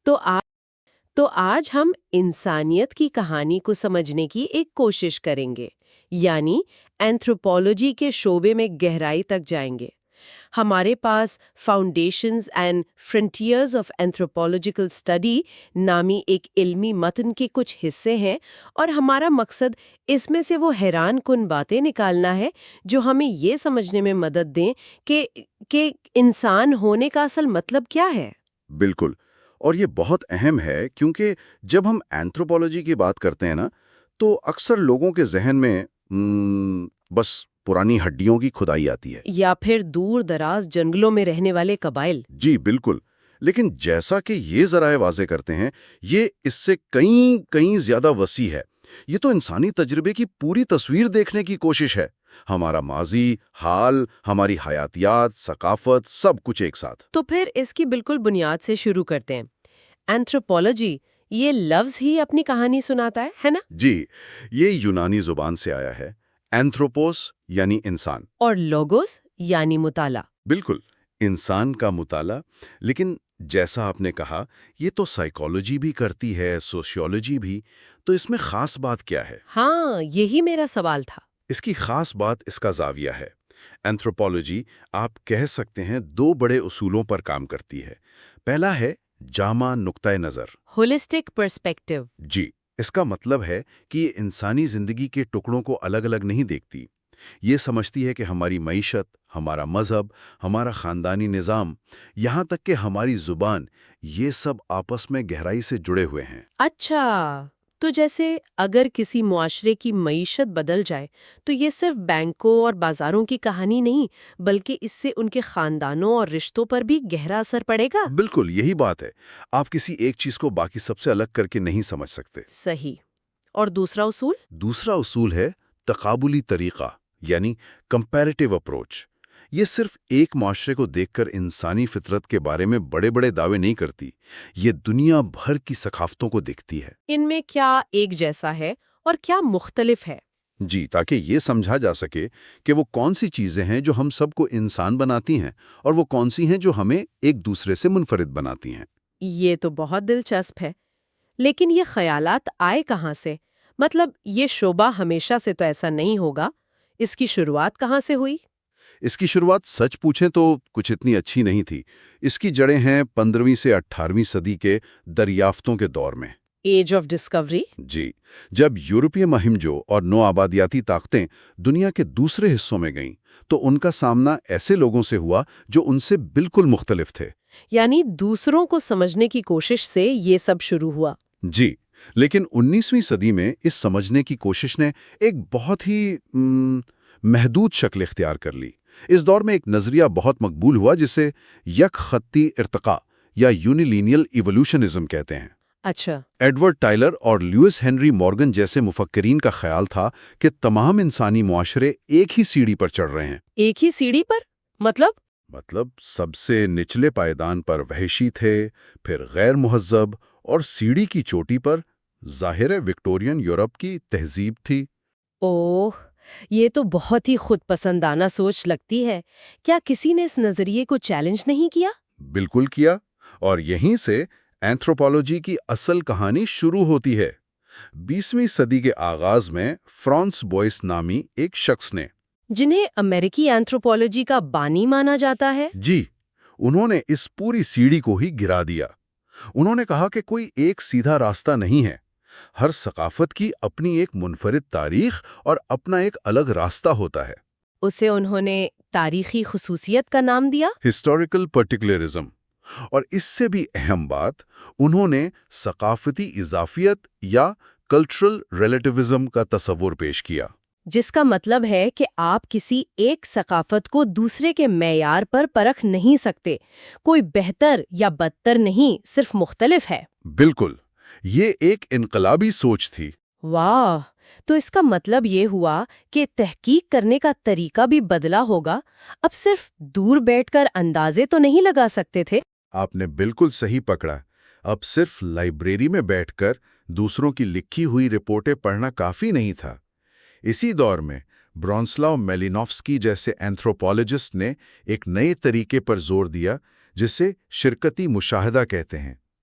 تو آ تو آج ہم انسانیت کی کہانی کو سمجھنے کی ایک کوشش کریں گے، یعنی اینتھروپولوجی کے شعبے میں گہرائی تک جائیں گے۔ ہمارے پاس foundations and frontiers of anthropological study نامی ایک علمی متن کے کچھ حصے ہیں، اور ہمارا مقصد اس میں سے وہ حیران کن باتیں نکالنا ہے جو ہمیں یہ سمجھنے میں مدد دیں کہ انسان ہونے کا اصل مطلب کیا ہے۔ بالکل، اور یہ بہت اہم ہے کیونکہ جب ہم اینتھروپولوجی کی بات کرتے ہیں نا تو اکثر لوگوں کے ذہن میں بس پرانی ہڈیوں کی کھدائی آتی ہے۔ یا پھر دور دراز جنگلوں میں رہنے والے قبائل۔ جی بالکل، لیکن جیسا کہ یہ ذرائع واضح کرتے ہیں، یہ اس سے کہیں زیادہ وسیع ہے۔ یہ تو انسانی تجربے کی پوری تصویر دیکھنے کی کوشش ہے، ہمارا ماضی، حال، ہماری حیاتیات، ثقافت، سب کچھ ایک ساتھ۔ تو پھر اس کی بالکل بنیاد سے شروع کرتے ہیں۔ اینتھروپولوجی، یہ لفظ ہی اپنی کہانی سناتا ہے نا؟ جی، یہ یونانی زبان سے آیا ہے، اینتھروپوس یعنی انسان، اور لوگوس یعنی مطالعہ۔ بالکل، انسان کا مطالعہ۔ لیکن جیسا آپ نے کہا، یہ تو سائیکالوجی بھی کرتی ہے، سوشیولوجی بھی، تو اس میں خاص بات کیا ہے؟ ہاں، یہی میرا سوال تھا۔ اس کی خاص بات اس کا زاویہ ہے۔ اینتھروپولوجی آپ کہہ سکتے ہیں دو بڑے اصولوں پر کام کرتی ہے۔ پہلا ہے جامع نقطۂ نظر، ہولسٹک پرسپیکٹو۔ جی، اس کا مطلب ہے کہ یہ انسانی زندگی کے ٹکڑوں کو الگ الگ نہیں دیکھتی۔ یہ سمجھتی ہے کہ ہماری معیشت، ہمارا مذہب، ہمارا خاندانی نظام، یہاں تک کہ ہماری زبان، یہ سب آپس میں گہرائی سے جڑے ہوئے ہیں۔ اچھا، تو جیسے اگر کسی معاشرے کی معیشت بدل جائے تو یہ صرف بینکوں اور بازاروں کی کہانی نہیں، بلکہ اس سے ان کے خاندانوں اور رشتوں پر بھی گہرا اثر پڑے گا۔ بالکل یہی بات ہے، آپ کسی ایک چیز کو باقی سب سے الگ کر کے نہیں سمجھ سکتے۔ صحیح۔ اور دوسرا اصول؟ دوسرا اصول ہے تقابلی طریقہ، یعنی کمپیریٹیو اپروچ۔ یہ صرف ایک معاشرے کو دیکھ کر انسانی فطرت کے بارے میں بڑے بڑے دعوے نہیں کرتی، یہ دنیا بھر کی ثقافتوں کو دیکھتی ہے۔ ان میں کیا ایک جیسا ہے اور کیا مختلف ہے؟ جی، تاکہ یہ سمجھا جا سکے کہ وہ کون سی چیزیں ہیں جو ہم سب کو انسان بناتی ہیں اور وہ کون سی ہیں جو ہمیں ایک دوسرے سے منفرد بناتی ہیں۔ یہ تو بہت دلچسپ ہے، لیکن یہ خیالات آئے کہاں سے؟ مطلب یہ شعبہ ہمیشہ سے تو ایسا نہیں ہوگا، اس کی شروعات کہاں سے ہوئی؟ اس کی شروعات سچ پوچھیں تو کچھ اتنی اچھی نہیں تھی۔ اس کی جڑیں ہیں 15ویں سے 18ویں صدی کے دریافتوں کے دور میں۔ Age of Discovery? جی، جب یورپی مہمجو اور نو آبادیاتی طاقتیں دنیا کے دوسرے حصوں میں گئیں تو ان کا سامنا ایسے لوگوں سے ہوا جو ان سے بالکل مختلف تھے۔ یعنی دوسروں کو سمجھنے کی کوشش سے یہ سب شروع ہوا۔ جی، لیکن 19ویں صدی میں اس سمجھنے کی کوشش نے ایک بہت ہی محدود شکل اختیار کر لی۔ اس دور میں ایک نظریہ بہت مقبول ہوا جسے یک خطی ارتقاء یا یونیلینیل ایولوشنزم کہتے ہیں۔ اچھا۔ ایڈورڈ ٹائلر اور لیوس ہنری مورگن جیسے مفکرین کا خیال تھا کہ تمام انسانی معاشرے ایک ہی سیڑھی پر چڑھ رہے ہیں۔ ایک ہی سیڑھی پر؟ مطلب سب سے نچلے پائیدان پر وحشی تھے، پھر غیر مہذب، اور سیڑھی کی چوٹی پر ظاہر وکٹورین یورپ کی تہذیب تھی۔ اوہ، یہ تو بہت ہی خود پسندانہ سوچ لگتی ہے۔ کیا کسی نے اس نظریے کو چیلنج نہیں کیا؟ بالکل کیا، اور یہیں سے اینتھروپولوجی کی اصل کہانی شروع ہوتی ہے۔ 20ویں صدی کے آغاز میں فرانس بوئس نامی ایک شخص نے، جنہیں امریکی اینتھروپولوجی کا بانی مانا جاتا ہے، جی، انہوں نے اس پوری سیڑھی کو ہی گرا دیا۔ انہوں نے کہا کہ کوئی ایک سیدھا راستہ نہیں ہے، ہر ثقافت کی اپنی ایک منفرد تاریخ اور اپنا ایک الگ راستہ ہوتا ہے۔ اسے انہوں نے تاریخی خصوصیت کا نام دیا۔ ہسٹوریکل پرٹیکولرزم، اور اس سے بھی اہم بات، انہوں نے ثقافتی اضافیت یا کلچرل ریلیٹیوزم کا تصور پیش کیا۔ جس کا مطلب ہے کہ آپ کسی ایک ثقافت کو دوسرے کے معیار پر پرکھ نہیں سکتے، کوئی بہتر یا بدتر نہیں، صرف مختلف ہے۔ بالکل، یہ ایک انقلابی سوچ تھی۔ واہ، تو اس کا مطلب یہ ہوا کہ تحقیق کرنے کا طریقہ بھی بدلا ہوگا۔ اب صرف دور بیٹھ کر اندازے تو نہیں لگا سکتے تھے۔ آپ نے بالکل صحیح پکڑا۔ اب صرف لائبریری میں بیٹھ کر دوسروں کی لکھی ہوئی رپورٹیں پڑھنا کافی نہیں تھا۔ اسی دور میں برونسلاو میلینوفسکی جیسے اینتھروپولوجسٹ نے ایک نئے طریقے پر زور دیا جسے شرکتی مشاہدہ کہتے ہیں۔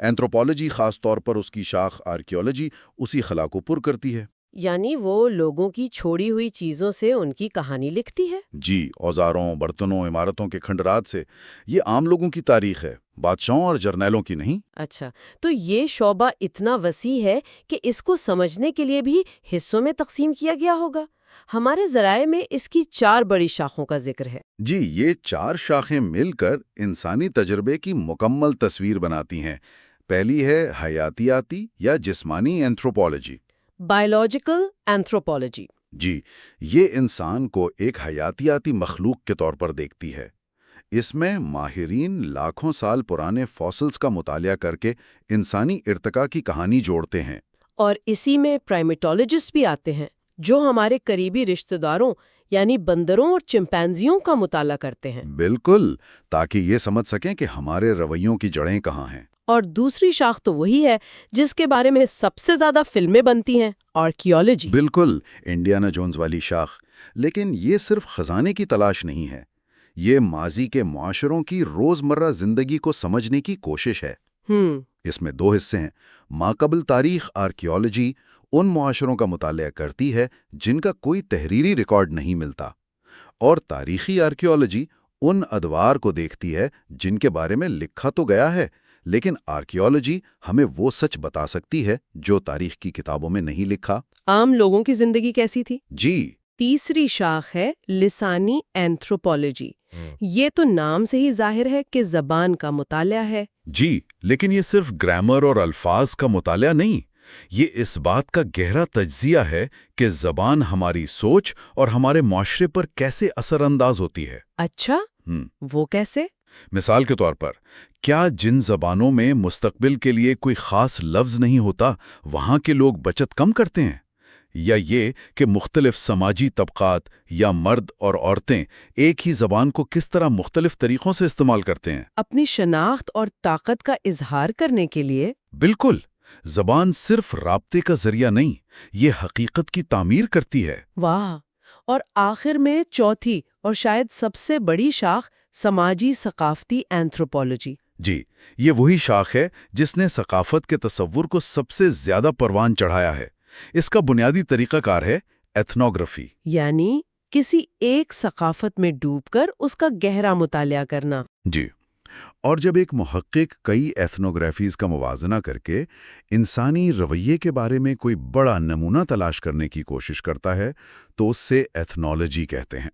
اینتھروپولوجی خاص طور پر اس کی شاخ آرکیولوجی اسی خلا کو پر کرتی ہے۔ یعنی وہ لوگوں کی چھوڑی ہوئی چیزوں سے ان کی کہانی لکھتی ہے؟ جی، اوزاروں، برتنوں، عمارتوں کے کھنڈرات سے۔ یہ عام لوگوں کی تاریخ ہے، بادشاہوں اور جرنیلوں کی نہیں۔ اچھا، تو یہ شعبہ اتنا وسیع ہے کہ اس کو سمجھنے کے لیے بھی حصوں میں تقسیم کیا گیا ہوگا۔ ہمارے ذرائع میں اس کی 4 بڑی شاخوں کا ذکر ہے۔ جی، یہ 4 شاخیں مل کر انسانی تجربے کی مکمل تصویر بناتی ہیں۔ پہلی ہے حیاتیاتی یا جسمانی اینتھروپولوجی۔ Biological anthropology. جی، یہ انسان کو ایک حیاتیاتی مخلوق کے طور پر دیکھتی ہے۔ اس میں ماہرین لاکھوں سال پرانے فاسلز کا مطالعہ کر کے انسانی ارتقاء کی کہانی جوڑتے ہیں۔ اور اسی میں پرائمیٹولوجسٹ بھی آتے ہیں، جو ہمارے قریبی رشتہ داروں یعنی بندروں اور چمپینزیوں کا مطالعہ کرتے ہیں۔ بالکل، تاکہ یہ سمجھ سکیں کہ ہمارے رویوں کی جڑیں کہاں ہیں۔ اور دوسری شاخ تو وہی ہے جس کے بارے میں سب سے زیادہ فلمیں بنتی ہیں، آرکیولوجی۔ بالکل، انڈیانا جونز والی شاخ۔ لیکن یہ صرف خزانے کی تلاش نہیں ہے، یہ ماضی کے معاشروں کی روزمرہ زندگی کو سمجھنے کی کوشش ہے۔ اس میں 2 حصے ہیں۔ ماقبل تاریخ آرکیولوجی ان معاشروں کا مطالعہ کرتی ہے جن کا کوئی تحریری ریکارڈ نہیں ملتا، اور تاریخی آرکیولوجی ان ادوار کو دیکھتی ہے جن کے بارے میں لکھا تو گیا ہے، لیکن آرکیولوجی ہمیں وہ سچ بتا سکتی ہے جو تاریخ کی کتابوں میں نہیں لکھا۔ عام لوگوں کی زندگی کیسی تھی؟ جی، تیسری شاخ ہے لسانی اینتھروپولوجی۔ یہ تو نام سے ہی ظاہر ہے کہ زبان کا مطالعہ ہے۔ جی، لیکن یہ صرف گرامر اور الفاظ کا مطالعہ نہیں، یہ اس بات کا گہرا تجزیہ ہے کہ زبان ہماری سوچ اور ہمارے معاشرے پر کیسے اثر انداز ہوتی ہے۔ اچھا، وہ کیسے؟ مثال کے طور پر، کیا جن زبانوں میں مستقبل کے لیے کوئی خاص لفظ نہیں ہوتا، وہاں کے لوگ بچت کم کرتے ہیں؟ یا یہ کہ مختلف سماجی طبقات یا مرد اور عورتیں ایک ہی زبان کو کس طرح مختلف طریقوں سے استعمال کرتے ہیں؟ اپنی شناخت اور طاقت کا اظہار کرنے کے لیے؟ بالکل، زبان صرف رابطے کا ذریعہ نہیں، یہ حقیقت کی تعمیر کرتی ہے۔ واہ! اور آخر میں چوتھی اور شاید سب سے بڑی شاخ سماجی ثقافتی اینتھروپولوجی۔ جی، یہ وہی شاخ ہے جس نے ثقافت کے تصور کو سب سے زیادہ پروان چڑھایا ہے۔ اس کا بنیادی طریقہ کار ہے ایتھنوگرافی، یعنی کسی ایک ثقافت میں ڈوب کر اس کا گہرا مطالعہ کرنا۔ جی، اور جب ایک محقق کئی ایتھنوگرافیز کا موازنہ کر کے انسانی رویے کے بارے میں کوئی بڑا نمونہ تلاش کرنے کی کوشش کرتا ہے تو اس سے ایتھنولوجی کہتے ہیں۔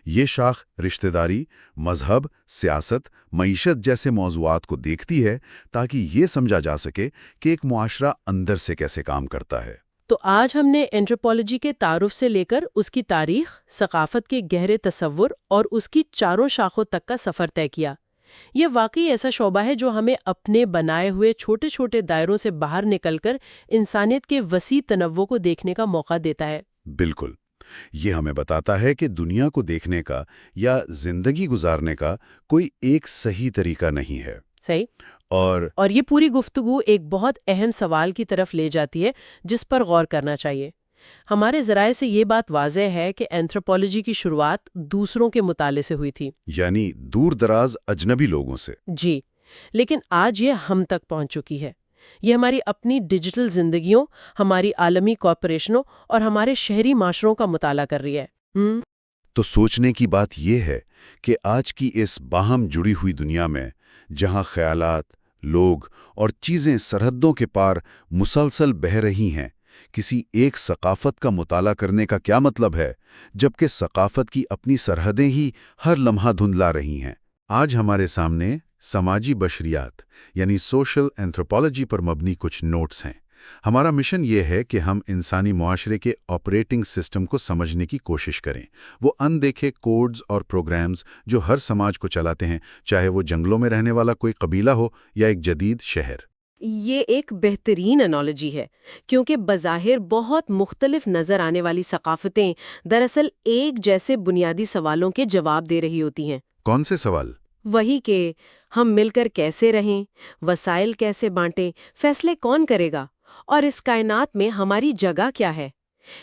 یہ شاخ رشتہ داری، مذہب، سیاست، معیشت جیسے موضوعات کو دیکھتی ہے تاکہ یہ سمجھا جا سکے کہ ایک معاشرہ اندر سے کیسے کام کرتا ہے۔ تو آج ہم نے اینتھروپولوجی کے تعارف سے لے کر اس کی تاریخ، ثقافت کے گہرے تصور اور اس کی 4 شاخوں تک کا سفر طے کیا۔ یہ واقعی ایسا شعبہ ہے جو ہمیں اپنے بنائے ہوئے چھوٹے چھوٹے دائروں سے باہر نکل کر انسانیت کے وسیع تنوع کو دیکھنے کا موقع دیتا ہے۔ بالکل، یہ ہمیں بتاتا ہے کہ دنیا کو دیکھنے کا یا زندگی گزارنے کا کوئی ایک صحیح طریقہ نہیں ہے۔ صحیح۔ اور یہ پوری گفتگو ایک بہت اہم سوال کی طرف لے جاتی ہے جس پر غور کرنا چاہیے۔ ہمارے ذرائع سے یہ بات واضح ہے کہ اینتھروپولوجی کی شروعات دوسروں کے مطالعے سے ہوئی تھی، یعنی دور دراز اجنبی لوگوں سے۔ جی، لیکن آج یہ ہم تک پہنچ چکی ہے۔ یہ ہماری اپنی ڈیجیٹل زندگیوں، ہماری عالمی کارپوریشنوں اور ہمارے شہری معاشروں کا مطالعہ کر رہی ہے۔ تو سوچنے کی بات یہ ہے کہ آج کی اس باہم جڑی ہوئی دنیا میں، جہاں خیالات، لوگ اور چیزیں سرحدوں کے پار مسلسل بہہ رہی ہیں، کسی ایک ثقافت کا مطالعہ کرنے کا کیا مطلب ہے، جبکہ ثقافت کی اپنی سرحدیں ہی ہر لمحہ دھندلا رہی ہیں؟ آج ہمارے سامنے سماجی بشریات یعنی سوشل اینتھروپولوجی پر مبنی کچھ نوٹس ہیں۔ ہمارا مشن یہ ہے کہ ہم انسانی معاشرے کے آپریٹنگ سسٹم کو سمجھنے کی کوشش کریں، وہ اندیکھے کوڈز اور پروگرامز جو ہر سماج کو چلاتے ہیں، چاہے وہ جنگلوں میں رہنے والا کوئی قبیلہ ہو یا ایک جدید شہر۔ یہ ایک بہترین انالوجی ہے، کیونکہ بظاہر بہت مختلف نظر آنے والی ثقافتیں دراصل ایک جیسے بنیادی سوالوں کے جواب دے رہی ہوتی ہیں۔ کون سے سوال؟ وہی کہ ہم مل کر کیسے رہیں، وسائل کیسے بانٹیں، فیصلے کون کرے گا، اور اس کائنات میں ہماری جگہ کیا ہے۔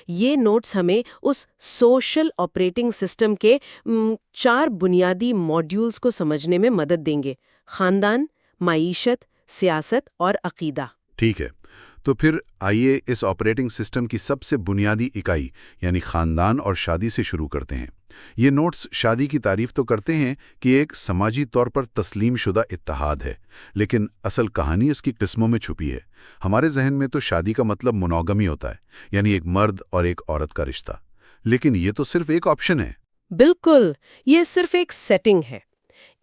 یہ نوٹس ہمیں اس سوشل آپریٹنگ سسٹم کے 4 بنیادی موڈیولز کو سمجھنے میں مدد دیں گے: خاندان، معیشت، سیاست اور عقیدہ۔ ٹھیک ہے، تو پھر آئیے اس آپریٹنگ سسٹم کی سب سے بنیادی اکائی یعنی خاندان اور شادی سے شروع کرتے ہیں۔ یہ نوٹس شادی کی تعریف تو کرتے ہیں کہ ایک سماجی طور پر تسلیم شدہ اتحاد ہے، لیکن اصل کہانی اس کی قسموں میں چھپی ہے۔ ہمارے ذہن میں تو شادی کا مطلب منوگمی ہوتا ہے، یعنی ایک مرد اور ایک عورت کا رشتہ، لیکن یہ تو صرف ایک آپشن ہے۔ بالکل، یہ صرف ایک سیٹنگ ہے۔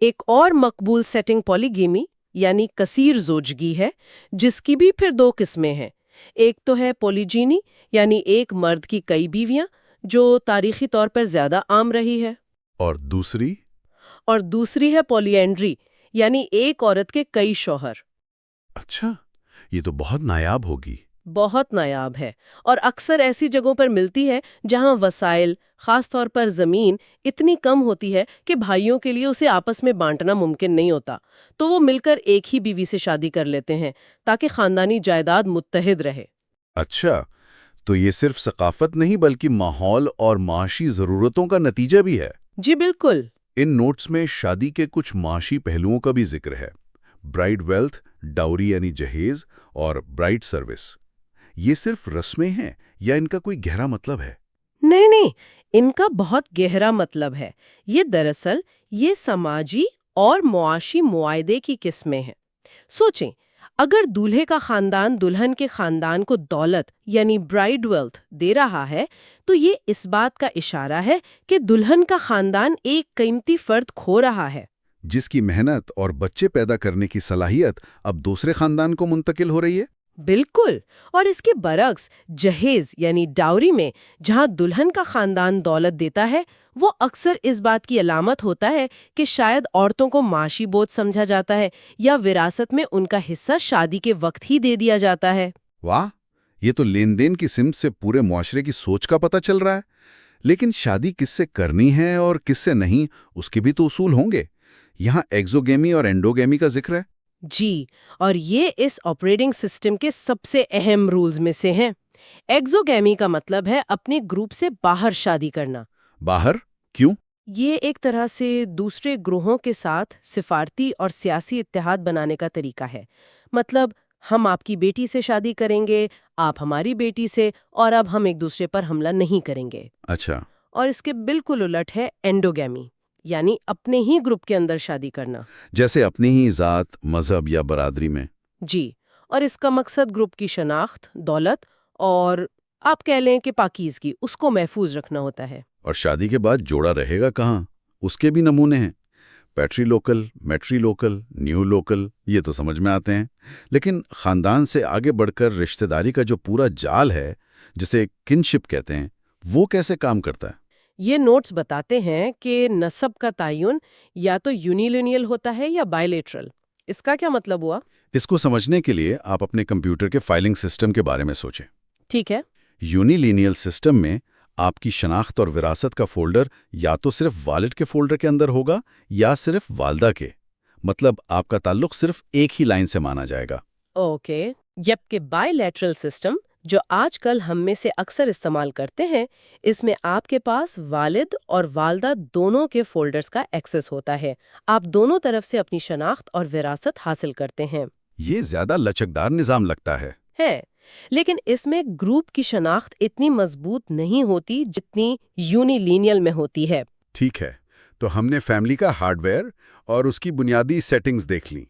ایک اور مقبول سیٹنگ پولیگیمی یعنی کثیر زوجگی ہے، جس کی بھی پھر دو قسمیں ہیں۔ ایک تو ہے پولیجینی یعنی ایک مرد کی کئی بیویاں، جو تاریخی طور پر زیادہ عام رہی ہے۔ اور دوسری؟ اور دوسری ہے پولیینڈری یعنی ایک عورت کے کئی شوہر۔ اچھا، یہ تو بہت نایاب ہوگی۔ بہت نایاب ہے، اور اکثر ایسی جگہوں پر ملتی ہے جہاں وسائل، خاص طور پر زمین، اتنی کم ہوتی ہے کہ بھائیوں کے لیے اسے آپس میں بانٹنا ممکن نہیں ہوتا، تو وہ مل کر ایک ہی بیوی سے شادی کر لیتے ہیں تاکہ خاندانی جائیداد متحد رہے۔ اچھا، تو یہ صرف ثقافت نہیں بلکہ ماحول اور معاشی ضرورتوں کا نتیجہ بھی ہے۔ جی بالکل۔ ان نوٹس میں شادی کے کچھ معاشی پہلوؤں کا بھی ذکر ہے: برائڈ ویلتھ، ڈاوری یعنی جہیز، اور برائڈ سروس۔ یہ صرف رسمیں ہیں یا ان کا کوئی گہرا مطلب ہے؟ نہیں نہیں، ان کا بہت گہرا مطلب ہے۔ یہ دراصل یہ سماجی اور معاشی معاہدے کی قسمیں ہیں۔ سوچیں، اگر دولہے کا خاندان دلہن کے خاندان کو دولت یعنی برائڈ ویلتھ دے رہا ہے، تو یہ اس بات کا اشارہ ہے کہ دلہن کا خاندان ایک قیمتی فرد کھو رہا ہے، جس کی محنت اور بچے پیدا کرنے کی صلاحیت اب دوسرے خاندان کو منتقل ہو رہی ہے۔ بالکل۔ اور اس کے برعکس جہیز یعنی ڈاوری میں جہاں دلہن کا خاندان دولت دیتا ہے، وہ اکثر اس بات کی علامت ہوتا ہے کہ شاید عورتوں کو معاشی بوجھ سمجھا جاتا ہے یا وراثت میں ان کا حصہ شادی کے وقت ہی دے دیا جاتا ہے۔ واہ، یہ تو لین دین کی سمت سے پورے معاشرے کی سوچ کا پتہ چل رہا ہے۔ لیکن شادی کس سے کرنی ہے اور کس سے نہیں، اس کے بھی تو اصول ہوں گے۔ یہاں ایکزوگیمی اور اینڈوگیمی کا ذکر ہے۔ جی، اور یہ اس آپریٹنگ سسٹم کے سب سے اہم رولز میں سے ہیں۔ ایکزوگیمی کا مطلب ہے اپنے گروپ سے باہر شادی کرنا۔ باہر؟ کیوں؟ یہ ایک طرح سے دوسرے گروہوں کے ساتھ سفارتی اور سیاسی اتحاد بنانے کا طریقہ ہے۔ مطلب، ہم آپ کی بیٹی سے شادی کریں گے، آپ ہماری بیٹی سے، اور اب ہم ایک دوسرے پر حملہ نہیں کریں گے۔ اچھا۔ اور اس کے بالکل الٹ ہے اینڈوگیمی، یعنی اپنے ہی گروپ کے اندر شادی کرنا۔ جیسے اپنی ہی ذات، مذہب یا برادری میں۔ جی، اور اس کا مقصد گروپ کی شناخت، دولت اور آپ کہہ لیں کہ پاکیزگی، اس کو محفوظ رکھنا ہوتا ہے۔ اور شادی کے بعد جوڑا رہے گا کہاں؟ اس کے بھی نمونے ہیں: پیٹری لوکل، میٹری لوکل، نیو لوکل، یہ تو سمجھ میں آتے ہیں۔ لیکن خاندان سے آگے بڑھ کر رشتہ داری کا جو پورا جال ہے، جسے کنشپ کہتے ہیں، وہ کیسے کام کرتا ہے؟ یہ نوٹس بتاتے ہیں کہ نسب کا تعین یا تو یونیلینیل ہوتا ہے یا بائیلیٹرل۔ اس کا کیا مطلب ہوا؟ اس کو سمجھنے کے لیے آپ اپنے کمپیوٹر کے فائلنگ سسٹم کے بارے میں سوچیں۔ ٹھیک ہے۔ یونیلینیل سسٹم میں آپ کی شناخت اور وراثت کا فولڈر یا تو صرف والد کے فولڈر کے اندر ہوگا یا صرف والدہ کے، مطلب آپ کا تعلق صرف ایک ہی لائن سے مانا جائے گا۔ اوکے، جبکہ بائی لیٹرل سسٹم، جو آج کل ہم میں سے اکثر استعمال کرتے ہیں، اس میں آپ کے پاس والد اور والدہ دونوں کے فولڈرز کا ایکسس ہوتا ہے۔ آپ دونوں طرف سے اپنی شناخت اور وراثت حاصل کرتے ہیں۔ یہ زیادہ لچکدار نظام لگتا ہے۔ لیکن اس میں گروپ کی شناخت اتنی مضبوط نہیں ہوتی جتنی یونیلینیل میں ہوتی ہے۔ ٹھیک ہے، تو ہم نے فیملی کا ہارڈ ویئر اور اس کی بنیادی سیٹنگز دیکھ لیں۔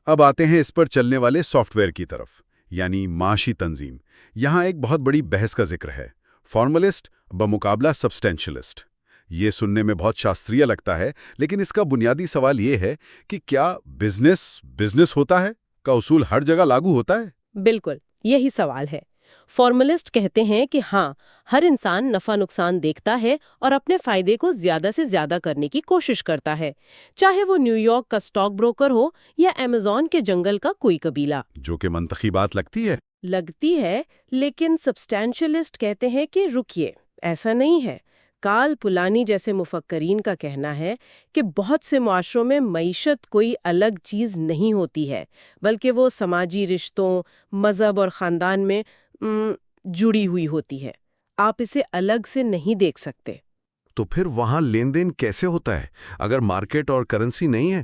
اب آتے ہیں اس پر چلنے والے سافٹ ویئر کی طرف، یعنی معاشی تنظیم۔ یہاں ایک بہت بڑی بحث کا ذکر ہے: فارملسٹ بمقابلہ سبسٹینشلسٹ۔ یہ سننے میں بہت شاستریہ لگتا ہے، لیکن اس کا بنیادی سوال یہ ہے کہ کیا بزنس ہوتا ہے کا اصول ہر جگہ لاگو ہوتا ہے؟ بالکل، یہی سوال ہے۔ فارملسٹ کہتے ہیں کہ ہاں، ہر انسان نفع نقصان دیکھتا ہے اور اپنے فائدے کو زیادہ سے زیادہ کرنے کی کوشش کرتا ہے، چاہے وہ نیو یارک کا اسٹاک بروکر ہو یا ایمیزون کے جنگل کا کوئی قبیلہ۔ جو کہ منطقی بات لگتی ہے، لیکن سبسٹینشلسٹ کہتے ہیں کہ رکیے، ایسا نہیں ہے۔ کال پولانی جیسے مفکرین کا کہنا ہے کہ بہت سے معاشروں میں معیشت کوئی الگ چیز نہیں ہوتی ہے، بلکہ وہ سماجی رشتوں، مذہب اور خاندان میں جڑی ہوئی ہوتی ہے۔ آپ اسے الگ سے نہیں دیکھ سکتے۔ تو پھر وہاں لین دین کیسے ہوتا ہے اگر مارکیٹ اور کرنسی نہیں ہے؟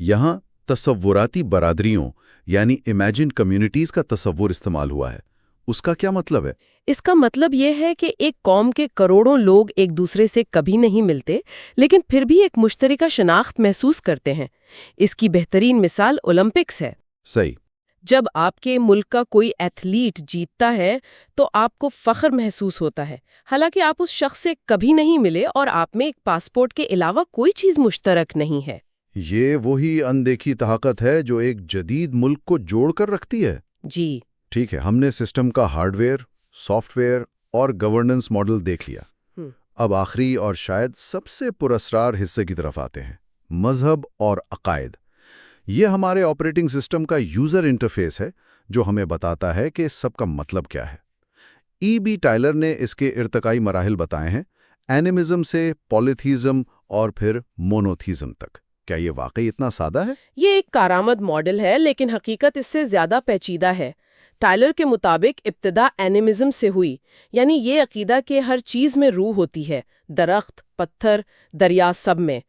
یہاں تصوراتی برادریوں یعنی امیجن کمیونٹیز کا تصور استعمال ہوا ہے. اس کا کیا مطلب ہے؟ اس کا مطلب یہ ہے کہ ایک قوم کے کروڑوں لوگ ایک دوسرے سے کبھی نہیں ملتے، لیکن پھر بھی ایک مشترکہ شناخت محسوس کرتے ہیں. اس کی بہترین مثال اولمپکس ہے. صحیح. جب آپ کے ملک کا کوئی ایتھلیٹ جیتتا ہے تو آپ کو فخر محسوس ہوتا ہے، حالانکہ آپ اس شخص سے کبھی نہیں ملے اور آپ میں ایک پاسپورٹ کے علاوہ کوئی چیز مشترک نہیں ہے. یہ وہی اندیکھی طاقت ہے جو ایک جدید ملک کو جوڑ کر رکھتی ہے. جی ٹھیک ہے، ہم نے سسٹم کا ہارڈ ویئر، سافٹ ویئر اور گورننس ماڈل دیکھ لیا. اب آخری اور شاید سب سے پراسرار حصے کی طرف آتے ہیں، مذہب اور عقائد. یہ ہمارے آپریٹنگ سسٹم کا یوزر انٹرفیس ہے جو ہمیں بتاتا ہے کہ اس سب کا مطلب کیا ہے. ای بی ٹائلر نے اس کے ارتقائی مراحل بتائے ہیں، اینیمزم سے پولیتھیزم اور پھر مونوتھیزم تک. کیا یہ واقعی اتنا سادہ ہے؟ یہ ایک کارآمد ماڈل ہے، لیکن حقیقت اس سے زیادہ پیچیدہ ہے. ٹائلر کے مطابق ابتدا اینیمزم سے ہوئی، یعنی یہ عقیدہ کہ ہر چیز میں روح ہوتی ہے، درخت، پتھر، دریا، سب میں.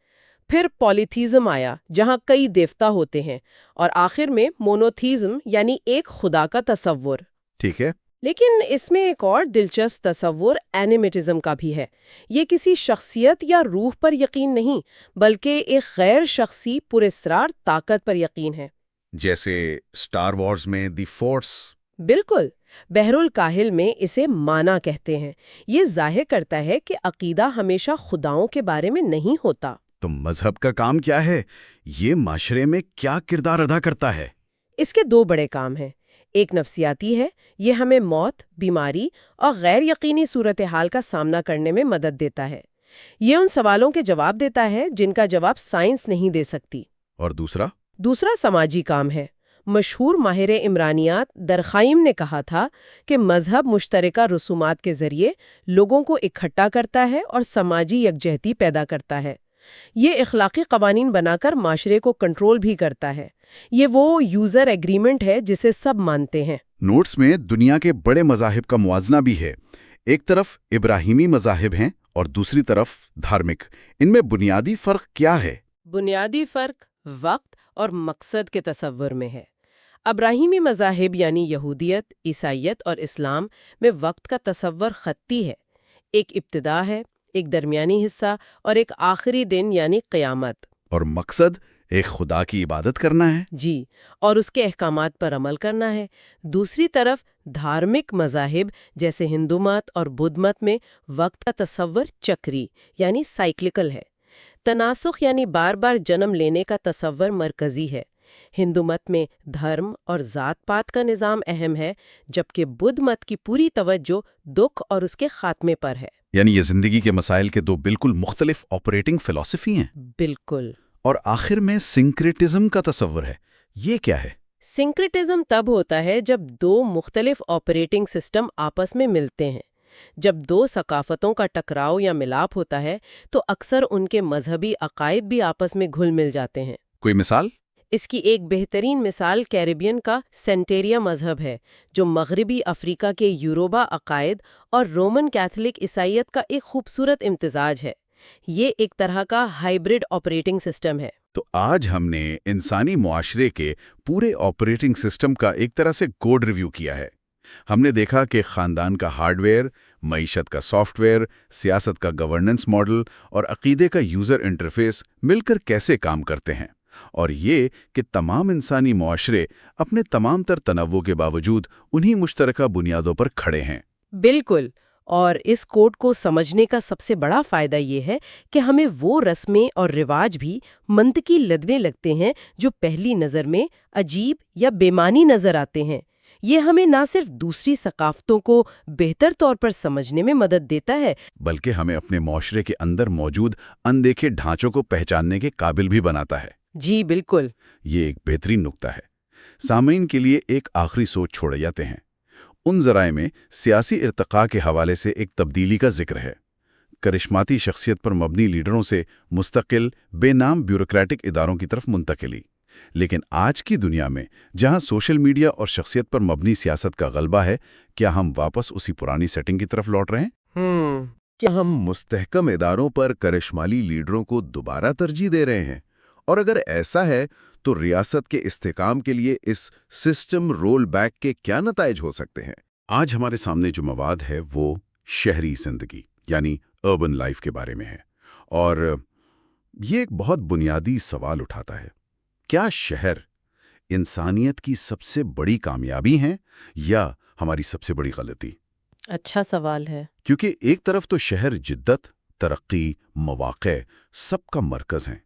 پھر پولیتھیزم آیا جہاں کئی دیوتا ہوتے ہیں، اور آخر میں مونوتھیزم یعنی ایک خدا کا تصور. ٹھیک ہے. لیکن اس میں ایک اور دلچسپ تصور اینیمیٹزم کا بھی ہے. یہ کسی شخصیت یا روح پر یقین نہیں، بلکہ ایک غیر شخصی پراسرار طاقت پر یقین ہے. جیسے سٹار وارز میں دی فورس. بالکل. بحر الکاہل میں اسے مانا کہتے ہیں. یہ ظاہر کرتا ہے کہ عقیدہ ہمیشہ خداؤں کے بارے میں نہیں ہوتا. تو مذہب کا کام کیا ہے؟ یہ معاشرے میں کیا کردار ادا کرتا ہے؟ اس کے دو بڑے کام ہیں. ایک نفسیاتی ہے، یہ ہمیں موت، بیماری اور غیر یقینی صورتحال کا سامنا کرنے میں مدد دیتا ہے. یہ ان سوالوں کے جواب دیتا ہے جن کا جواب سائنس نہیں دے سکتی. اور دوسرا سماجی کام ہے. مشہور ماہر عمرانیات درخائم نے کہا تھا کہ مذہب مشترکہ رسومات کے ذریعے لوگوں کو اکٹھا کرتا ہے اور سماجی یکجہتی پیدا کرتا ہے. یہ اخلاقی قوانین بنا کر معاشرے کو کنٹرول بھی کرتا ہے. یہ وہ یوزر ایگریمنٹ ہے جسے سب مانتے ہیں. نوٹس میں دنیا کے بڑے مذاہب کا موازنہ بھی ہے. ایک طرف ابراہیمی مذاہب ہیں اور دوسری طرف دھارمک. ان میں بنیادی فرق کیا ہے؟ بنیادی فرق وقت اور مقصد کے تصور میں ہے. ابراہیمی مذاہب یعنی یہودیت، عیسائیت اور اسلام میں وقت کا تصور خطی ہے. ایک ابتدا ہے، ایک درمیانی حصہ اور ایک آخری دن یعنی قیامت. اور مقصد ایک خدا کی عبادت کرنا ہے. جی، اور اس کے احکامات پر عمل کرنا ہے. دوسری طرف دھارمک مذاہب جیسے ہندو مت اور بدھ مت میں وقت کا تصور چکری یعنی سائیکلیکل ہے. تناسخ یعنی بار بار جنم لینے کا تصور مرکزی ہے. ہندو مت میں دھرم اور ذات پات کا نظام اہم ہے، جبکہ بدھ مت کی پوری توجہ دکھ اور اس کے خاتمے پر ہے. یعنی یہ زندگی کے مسائل کے دو بالکل مختلف آپریٹنگ فلسفی ہیں. بالکل. اور آخر میں سنکریٹزم کا تصور ہے. یہ کیا ہے؟ سنکریٹزم تب ہوتا ہے جب دو مختلف آپریٹنگ سسٹم آپس میں ملتے ہیں. جب دو ثقافتوں کا ٹکراؤ یا ملاپ ہوتا ہے تو اکثر ان کے مذہبی عقائد بھی آپس میں گھل مل جاتے ہیں. کوئی مثال؟ اس کی ایک بہترین مثال کیریبین کا سینٹیریا مذہب ہے، جو مغربی افریقہ کے یوروبا عقائد اور رومن کیتھولک عیسائیت کا ایک خوبصورت امتزاج ہے. یہ ایک طرح کا ہائبرڈ آپریٹنگ سسٹم ہے. تو آج ہم نے انسانی معاشرے کے پورے آپریٹنگ سسٹم کا ایک طرح سے کوڈ ریویو کیا ہے. ہم نے دیکھا کہ خاندان کا ہارڈ ویئر، معیشت کا سافٹ ویئر، سیاست کا گورننس ماڈل اور عقیدے کا یوزر انٹرفیس مل کر کیسے کام کرتے ہیں، اور یہ کہ تمام انسانی معاشرے اپنے تمام تر تنوع کے باوجود انہی مشترکہ بنیادوں پر کھڑے ہیں. بالکل. اور اس کوڈ کو سمجھنے کا سب سے بڑا فائدہ یہ ہے کہ ہمیں وہ رسمیں اور رواج بھی منطقی لگنے لگتے ہیں جو پہلی نظر میں عجیب یا بے معنی نظر آتے ہیں. یہ ہمیں نہ صرف دوسری ثقافتوں کو بہتر طور پر سمجھنے میں مدد دیتا ہے، بلکہ ہمیں اپنے معاشرے کے اندر موجود اندیکھے ڈھانچوں کو پہچاننے کے قابل بھی بناتا ہے. جی بالکل. یہ ایک بہترین نکتہ ہے. سامعین کے لیے ایک آخری سوچ چھوڑے جاتے ہیں. ان ذرائع میں سیاسی ارتقاء کے حوالے سے ایک تبدیلی کا ذکر ہے. کرشماتی شخصیت پر مبنی لیڈروں سے مستقل بے نام بیوروکریٹک اداروں کی طرف منتقلی. لیکن آج کی دنیا میں جہاں سوشل میڈیا اور شخصیت پر مبنی سیاست کا غلبہ ہے، کیا ہم واپس اسی پرانی سیٹنگ کی طرف لوٹ رہے ہیں؟ کیا ہم مستحکم اداروں پر کرشماتی لیڈروں کو دوبارہ ترجیح دے رہے ہیں اور اگر ایسا ہے تو ریاست کے استحکام کے لیے اس سسٹم رول بیک کے کیا نتائج ہو سکتے ہیں؟ آج ہمارے سامنے جو مواد ہے وہ شہری زندگی یعنی اربن لائف کے بارے میں ہے، اور یہ ایک بہت بنیادی سوال اٹھاتا ہے: کیا شہر انسانیت کی سب سے بڑی کامیابی ہیں یا ہماری سب سے بڑی غلطی؟ اچھا سوال ہے۔ کیونکہ ایک طرف تو شہر جدت، ترقی، مواقع سب کا مرکز ہیں،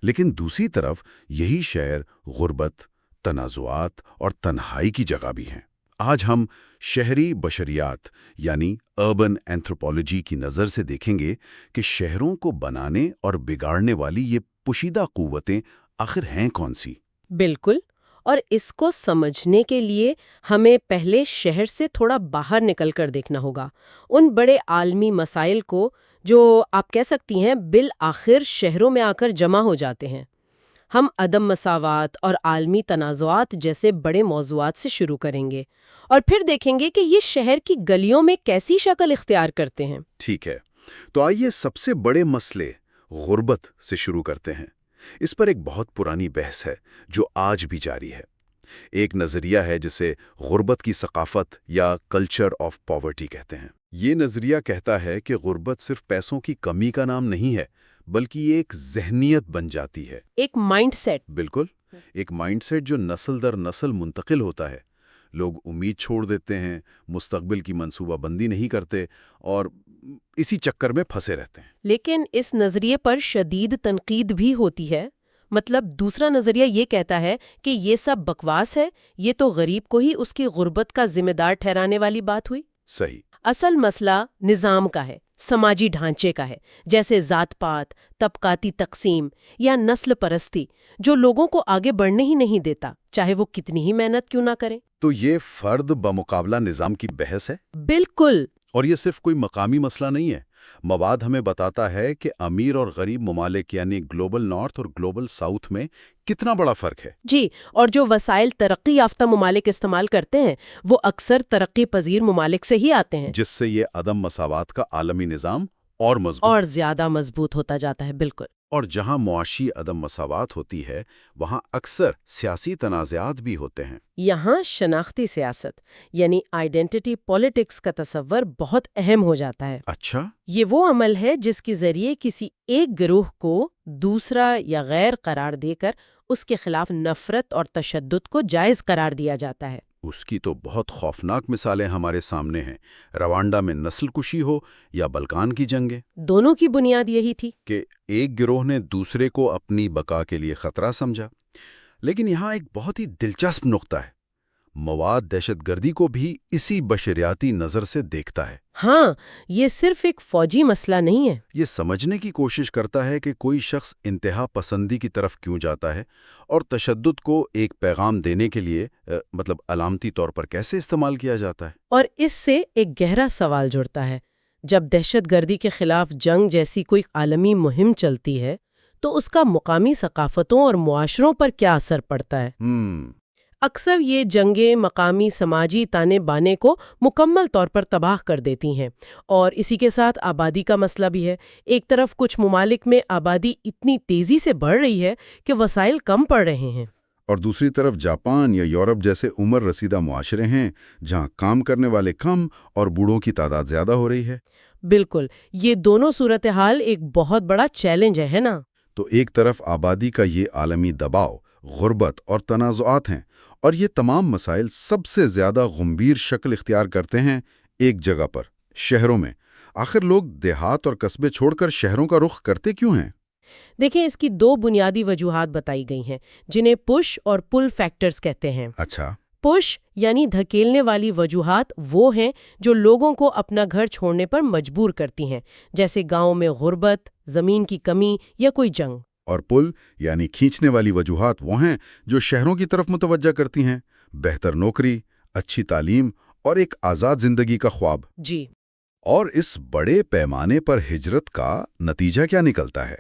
لیکن دوسری طرف یہی شہر غربت، تنازعات اور تنہائی کی جگہ بھی ہیں۔ آج ہم شہری بشریات یعنی اربن اینتھروپولوجی کی نظر سے دیکھیں گے کہ شہروں کو بنانے اور بگاڑنے والی یہ پوشیدہ قوتیں آخر ہیں کون سی؟ بالکل، اور اس کو سمجھنے کے لیے ہمیں پہلے شہر سے تھوڑا باہر نکل کر دیکھنا ہوگا، ان بڑے عالمی مسائل کو جو آپ کہہ سکتی ہیں بالآخر شہروں میں آ کر جمع ہو جاتے ہیں۔ ہم عدم مساوات اور عالمی تنازعات جیسے بڑے موضوعات سے شروع کریں گے، اور پھر دیکھیں گے کہ یہ شہر کی گلیوں میں کیسی شکل اختیار کرتے ہیں۔ ٹھیک ہے، تو آئیے سب سے بڑے مسئلے غربت سے شروع کرتے ہیں۔ اس پر ایک بہت پرانی بحث ہے جو آج بھی جاری ہے۔ ایک نظریہ ہے جسے غربت کی ثقافت یا کلچر آف پاورٹی کہتے ہیں۔ یہ نظریہ کہتا ہے کہ غربت صرف پیسوں کی کمی کا نام نہیں ہے، بلکہ یہ ایک ذہنیت بن جاتی ہے۔ ایک مائنڈ سیٹ۔ بالکل، ایک مائنڈ سیٹ جو نسل در نسل منتقل ہوتا ہے۔ لوگ امید چھوڑ دیتے ہیں، مستقبل کی منصوبہ بندی نہیں کرتے اور اسی چکر میں پھنسے رہتے ہیں۔ لیکن اس نظریے پر شدید تنقید بھی ہوتی ہے۔ مطلب دوسرا نظریہ یہ کہتا ہے کہ یہ سب بکواس ہے، یہ تو غریب کو ہی اس کی غربت کا ذمہ دار ٹھہرانے والی بات ہوئی۔ صحیح۔ اصل مسئلہ نظام کا ہے، سماجی ڈھانچے کا ہے، جیسے ذات پات، طبقاتی تقسیم یا نسل پرستی، جو لوگوں کو آگے بڑھنے ہی نہیں دیتا، چاہے وہ کتنی ہی محنت کیوں نہ کریں۔ تو یہ فرد بمقابلہ نظام کی بحث ہے، بالکل۔ اور یہ صرف کوئی مقامی مسئلہ نہیں ہے۔ مواد ہمیں بتاتا ہے کہ امیر اور غریب ممالک یعنی گلوبل نارتھ اور گلوبل ساؤتھ میں کتنا بڑا فرق ہے۔ جی، اور جو وسائل ترقی یافتہ ممالک استعمال کرتے ہیں وہ اکثر ترقی پذیر ممالک سے ہی آتے ہیں، جس سے یہ عدم مساوات کا عالمی نظام اور زیادہ مضبوط ہوتا جاتا ہے۔ بالکل۔ اور جہاں معاشی عدم مساوات ہوتی ہے وہاں اکثر سیاسی تنازعات بھی ہوتے ہیں۔ یہاں شناختی سیاست یعنی آئیڈینٹی پولیٹکس کا تصور بہت اہم ہو جاتا ہے۔ اچھا۔ یہ وہ عمل ہے جس کے ذریعے کسی ایک گروہ کو دوسرا یا غیر قرار دے کر اس کے خلاف نفرت اور تشدد کو جائز قرار دیا جاتا ہے۔ اس کی تو بہت خوفناک مثالیں ہمارے سامنے ہیں۔ روانڈا میں نسل کشی ہو یا بلکان کی جنگیں، دونوں کی بنیاد یہی تھی کہ ایک گروہ نے دوسرے کو اپنی بقا کے لیے خطرہ سمجھا۔ لیکن یہاں ایک بہت ہی دلچسپ نقطہ ہے۔ مواد دہشت گردی کو بھی اسی بشریاتی نظر سے دیکھتا ہے۔ ہاں، یہ صرف ایک فوجی مسئلہ نہیں ہے۔ یہ سمجھنے کی کوشش کرتا ہے کہ کوئی شخص انتہا پسندی کی طرف کیوں جاتا ہے اور تشدد کو ایک پیغام دینے کے لیے علامتی طور پر کیسے استعمال کیا جاتا ہے۔ اور اس سے ایک گہرا سوال جڑتا ہے۔ جب دہشت گردی کے خلاف جنگ جیسی کوئی عالمی مہم چلتی ہے تو اس کا مقامی ثقافتوں اور معاشروں پر کیا اثر پڑتا ہے؟ اکثر یہ جنگیں مقامی سماجی تانے بانے کو مکمل طور پر تباہ کر دیتی ہیں، اور اسی کے ساتھ آبادی کا مسئلہ بھی ہے۔ ایک طرف کچھ ممالک میں آبادی اتنی تیزی سے بڑھ رہی ہے کہ وسائل کم پڑ رہے ہیں، اور دوسری طرف جاپان یا یورپ جیسے عمر رسیدہ معاشرے ہیں جہاں کام کرنے والے کم اور بوڑھوں کی تعداد زیادہ ہو رہی ہے۔ بالکل، یہ دونوں صورتحال ایک بہت بڑا چیلنج ہے نا؟ تو ایک طرف آبادی کا یہ عالمی دباؤ، غربت اور تنازعات ہیں، اور یہ تمام مسائل سب سے زیادہ گمبھیر شکل اختیار کرتے ہیں ایک جگہ پر، شہروں میں۔ آخر لوگ دیہات اور قصبے چھوڑ کر شہروں کا رخ کرتے کیوں ہیں؟ دیکھیں، اس کی دو بنیادی وجوہات بتائی گئی ہیں جنہیں پش اور پل فیکٹرز کہتے ہیں۔ اچھا۔ پش یعنی دھکیلنے والی وجوہات وہ ہیں جو لوگوں کو اپنا گھر چھوڑنے پر مجبور کرتی ہیں، جیسے گاؤں میں غربت، زمین کی کمی یا کوئی جنگ۔ اور پل یعنی کھینچنے والی وجوہات وہ ہیں جو شہروں کی طرف متوجہ کرتی ہیں، بہتر نوکری، اچھی تعلیم اور ایک آزاد زندگی کا خواب۔ جی۔ اور اس بڑے پیمانے پر ہجرت کا نتیجہ کیا نکلتا ہے؟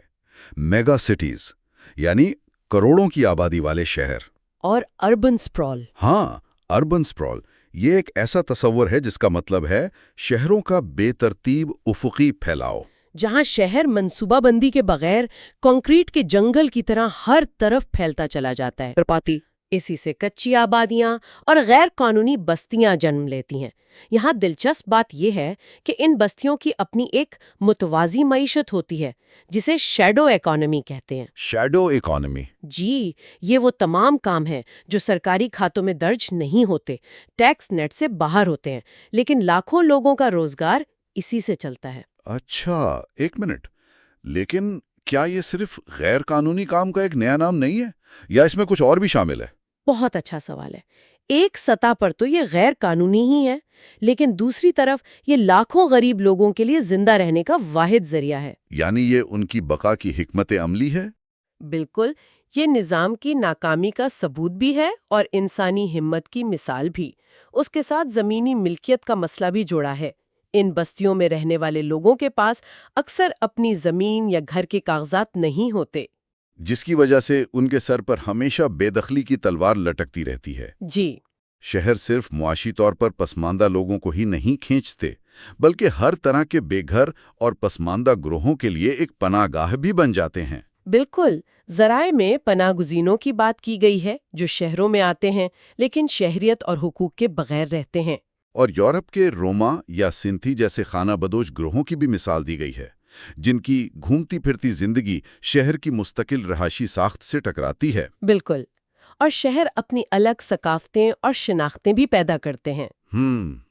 میگا سٹیز یعنی کروڑوں کی آبادی والے شہر اور اربن سپرال۔ ہاں، اربن سپرال یہ ایک ایسا تصور ہے جس کا مطلب ہے شہروں کا بے ترتیب افقی پھیلاؤ۔ جہاں شہر منصوبہ بندی کے بغیر کنکریٹ کے جنگل کی طرح ہر طرف پھیلتا چلا جاتا ہے، اسی سے کچی آبادیاں اور غیر قانونی بستیاں جنم لیتی ہیں۔ یہاں دلچسپ بات یہ ہے کہ ان بستیوں کی اپنی ایک متوازی معیشت ہوتی ہے جسے شیڈو ایکانومی کہتے ہیں۔ Shadow economy? جی، یہ وہ تمام کام ہیں جو سرکاری کھاتوں میں درج نہیں ہوتے، ٹیکس نیٹ سے باہر ہوتے ہیں، لیکن لاکھوں لوگوں کا روزگار اسی سے چلتا ہے۔ اچھا، ایک منٹ، لیکن کیا یہ صرف غیر قانونی کام کا ایک نیا نام نہیں ہے، یا اس میں کچھ اور بھی شامل ہے؟ بہت اچھا سوال ہے۔ ایک سطح پر تو یہ غیر قانونی ہی ہے، لیکن دوسری طرف یہ لاکھوں غریب لوگوں کے لیے زندہ رہنے کا واحد ذریعہ ہے۔ یعنی یہ ان کی بقا کی حکمت عملی ہے؟ بالکل، یہ نظام کی ناکامی کا ثبوت بھی ہے اور انسانی ہمت کی مثال بھی۔ اس کے ساتھ زمینی ملکیت کا مسئلہ بھی جوڑا ہے۔ ان بستیوں میں رہنے والے لوگوں کے پاس اکثر اپنی زمین یا گھر کے کاغذات نہیں ہوتے، جس کی وجہ سے ان کے سر پر ہمیشہ بے دخلی کی تلوار لٹکتی رہتی ہے۔ جی، شہر صرف معاشی طور پر پسماندہ لوگوں کو ہی نہیں کھینچتے، بلکہ ہر طرح کے بے گھر اور پسماندہ گروہوں کے لیے ایک پناہ گاہ بھی بن جاتے ہیں۔ بالکل۔ ذرائع میں پناہ گزینوں کی بات کی گئی ہے جو شہروں میں آتے ہیں لیکن شہریت اور حقوق کے بغیر رہتے ہیں۔ اور یورپ کے روما یا سنتھی جیسے خانہ بدوش گروہوں کی بھی مثال دی گئی ہے، جن کی گھومتی پھرتی زندگی شہر کی مستقل رہائشی ساخت سے ٹکراتی ہے۔ بالکل، اور شہر اپنی الگ ثقافتیں اور شناختیں بھی پیدا کرتے ہیں۔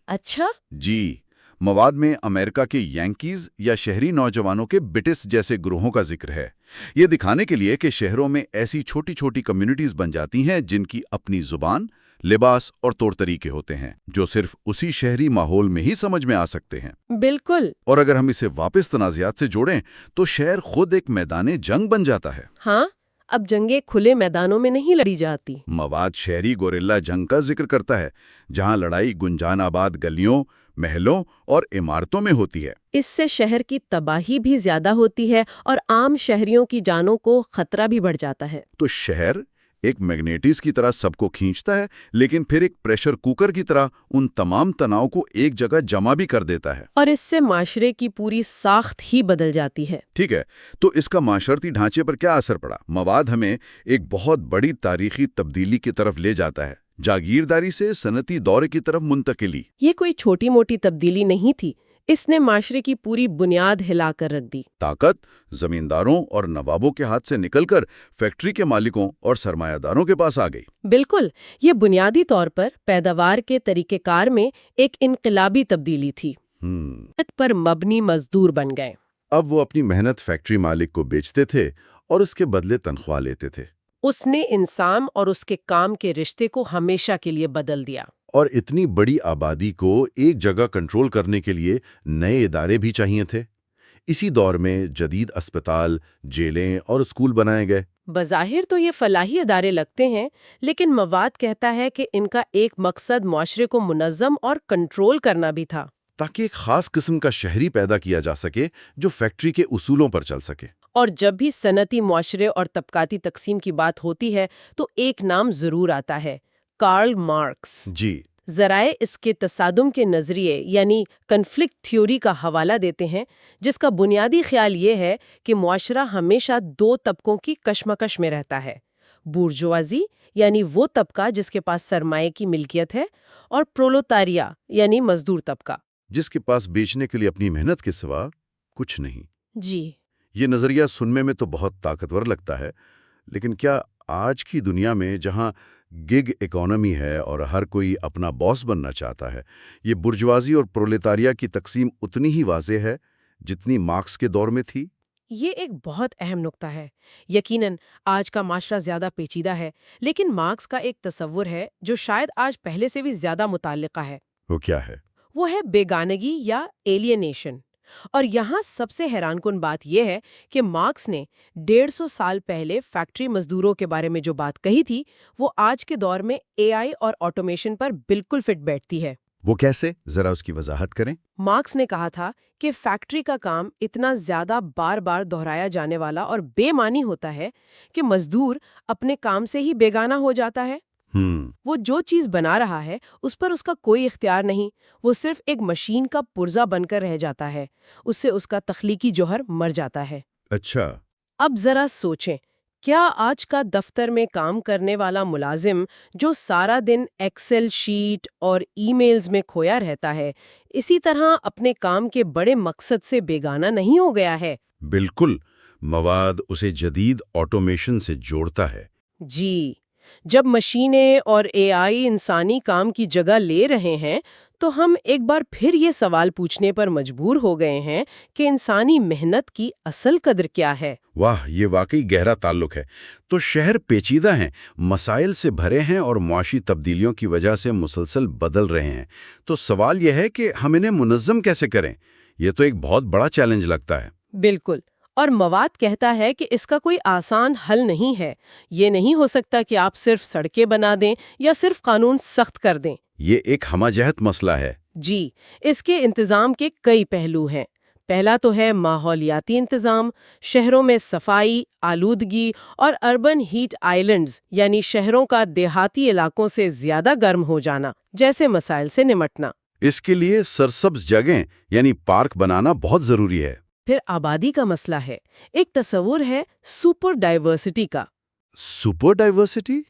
اچھا؟ جی، مواد میں امریکہ کے ینکیز یا شہری نوجوانوں کے بٹس جیسے گروہوں کا ذکر ہے، یہ دکھانے کے لیے کہ شہروں میں ایسی چھوٹی چھوٹی کمیونٹیز بن جاتی ہیں جن کی اپنی زبان، لباس اور طور طریقے ہوتے ہیں، جو صرف اسی شہری ماحول میں ہی سمجھ میں آ سکتے ہیں۔ بالکل۔ اور اگر ہم اسے واپس تنازعات سے جوڑیں تو شہر خود ایک میدان جنگ بن جاتا ہے۔ ہاں، اب جنگیں کھلے میدانوں میں نہیں لڑی جاتی۔ مواد شہری گوریلا جنگ کا ذکر کرتا ہے، جہاں لڑائی گنجان آباد گلیوں، محلوں اور عمارتوں میں ہوتی ہے۔ اس سے شہر کی تباہی بھی زیادہ ہوتی ہے اور عام شہریوں کی جانوں کو خطرہ بھی بڑھ جاتا ہے۔ تو شہر ایک میگنیٹس کی طرح سب کو کھینچتا ہے، لیکن پھر ایک پریشر کوکر کی طرح ان تمام تناؤ کو ایک جگہ جمع بھی کر دیتا ہے۔ اور اس سے معاشرے کی پوری ساخت ہی بدل جاتی ہے۔ ٹھیک ہے، تو اس کا معاشرتی ڈھانچے پر کیا اثر پڑا؟ مواد ہمیں ایک بہت بڑی تاریخی تبدیلی کی طرف لے جاتا ہے، جاگیرداری سے صنعتی دور کی طرف منتقلی۔ یہ کوئی چھوٹی موٹی تبدیلی نہیں تھی، اس نے معاشرے کی پوری بنیاد ہلا کر رکھ دی۔ طاقت زمینداروں اور نوابوں کے ہاتھ سے نکل کر فیکٹری کے مالکوں اور سرمایہ داروں کے پاس آ گئی۔ بالکل، یہ بنیادی طور پر پیداوار کے طریقہ کار میں ایک انقلابی تبدیلی تھی۔ پر مبنی مزدور بن گئے۔ اب وہ اپنی محنت فیکٹری مالک کو بیچتے تھے اور اس کے بدلے تنخواہ لیتے تھے۔ اس نے انسان اور اس کے کام کے رشتے کو ہمیشہ کے لیے بدل دیا۔ اور اتنی بڑی آبادی کو ایک جگہ کنٹرول کرنے کے لیے نئے ادارے بھی چاہیے تھے۔ اسی دور میں جدید اسپتال، جیلیں اور اسکول بنائے گئے۔ بظاہر تو یہ فلاحی ادارے لگتے ہیں، لیکن مواد کہتا ہے کہ ان کا ایک مقصد معاشرے کو منظم اور کنٹرول کرنا بھی تھا، تاکہ ایک خاص قسم کا شہری پیدا کیا جا سکے جو فیکٹری کے اصولوں پر چل سکے۔ اور جب بھی صنعتی معاشرے اور طبقاتی تقسیم کی بات ہوتی ہے تو ایک نام ضرور آتا ہے، کارل مارکس۔ جی، ذرائع اس کے تصادم کے نظریے یعنی کنفلکٹ تھیوری کا حوالہ دیتے ہیں، جس کا بنیادی خیال یہ ہے کہ معاشرہ ہمیشہ دو طبقوں کی کشمکش میں رہتا ہے، بورژوازی یعنی وہ طبقہ جس کے پاس سرمایہ کی ملکیت ہے، اور پرولوتاریا یعنی مزدور طبقہ، جس کے پاس بیچنے کے لیے اپنی محنت کے سوا کچھ نہیں۔ جی یہ نظریہ سننے میں تو بہت طاقتور لگتا ہے، لیکن کیا آج کی دنیا میں جہاں گگ اکانومی ہے اور ہر کوئی اپنا باس بننا چاہتا ہے، یہ برجوازی اور پرولتاریہ کی تقسیم اتنی ہی واضح ہے جتنی مارکس کے دور میں تھی؟ یہ ایک بہت اہم نکتہ ہے۔ یقیناً آج کا معاشرہ زیادہ پیچیدہ ہے، لیکن مارکس کا ایک تصور ہے جو شاید آج پہلے سے بھی زیادہ متعلقہ ہے۔ وہ کیا ہے؟ وہ ہے بیگانگی یا ایلینیشن۔ اور یہاں سب سے حیران کن بات یہ ہے کہ مارکس نے 150 سال پہلے فیکٹری مزدوروں کے بارے میں جو بات کہی تھی، وہ آج کے دور میں اے آئی اور آٹومیشن پر بالکل فٹ بیٹھتی ہے۔ وہ کیسے؟ ذرا اس کی وضاحت کریں۔ مارکس نے کہا تھا کہ فیکٹری کا کام اتنا زیادہ بار بار دہرایا جانے والا اور بے معنی ہوتا ہے کہ مزدور اپنے کام سے ہی بیگانہ ہو جاتا ہے۔ وہ جو چیز بنا رہا ہے اس پر اس کا کوئی اختیار نہیں، وہ صرف ایک مشین کا پرزہ بن کر رہ جاتا ہے، اس سے اس کا تخلیقی جوہر مر جاتا ہے۔ اچھا، اب ذرا سوچیں، کیا آج کا دفتر میں کام کرنے والا ملازم جو سارا دن ایکسل شیٹ اور ای میلز میں کھویا رہتا ہے، اسی طرح اپنے کام کے بڑے مقصد سے بیگانہ نہیں ہو گیا ہے؟ بالکل، مواد اسے جدید آٹومیشن سے جوڑتا ہے۔ جی، جب مشینیں اور اے آئی انسانی کام کی جگہ لے رہے ہیں تو ہم ایک بار پھر یہ سوال پوچھنے پر مجبور ہو گئے ہیں کہ انسانی محنت کی اصل قدر کیا ہے؟ واہ، یہ واقعی گہرا تعلق ہے۔ تو شہر پیچیدہ ہیں، مسائل سے بھرے ہیں اور معاشی تبدیلیوں کی وجہ سے مسلسل بدل رہے ہیں۔ تو سوال یہ ہے کہ ہم انہیں منظم کیسے کریں؟ یہ تو ایک بہت بڑا چیلنج لگتا ہے۔ بالکل، اور مواد کہتا ہے کہ اس کا کوئی آسان حل نہیں ہے۔ یہ نہیں ہو سکتا کہ آپ صرف سڑکیں بنا دیں یا صرف قانون سخت کر دیں۔ یہ ایک ہمہ جہت مسئلہ ہے۔ جی، اس کے انتظام کے کئی پہلو ہیں۔ پہلا تو ہے ماحولیاتی انتظام، شہروں میں صفائی، آلودگی اور اربن ہیٹ آئلینڈز یعنی شہروں کا دیہاتی علاقوں سے زیادہ گرم ہو جانا جیسے مسائل سے نمٹنا۔ اس کے لیے سرسبز جگہیں یعنی پارک بنانا بہت ضروری ہے۔ پھر آبادی کا مسئلہ ہے۔ ایک تصور ہے سپر ڈائیورسٹی کا۔ Super diversity?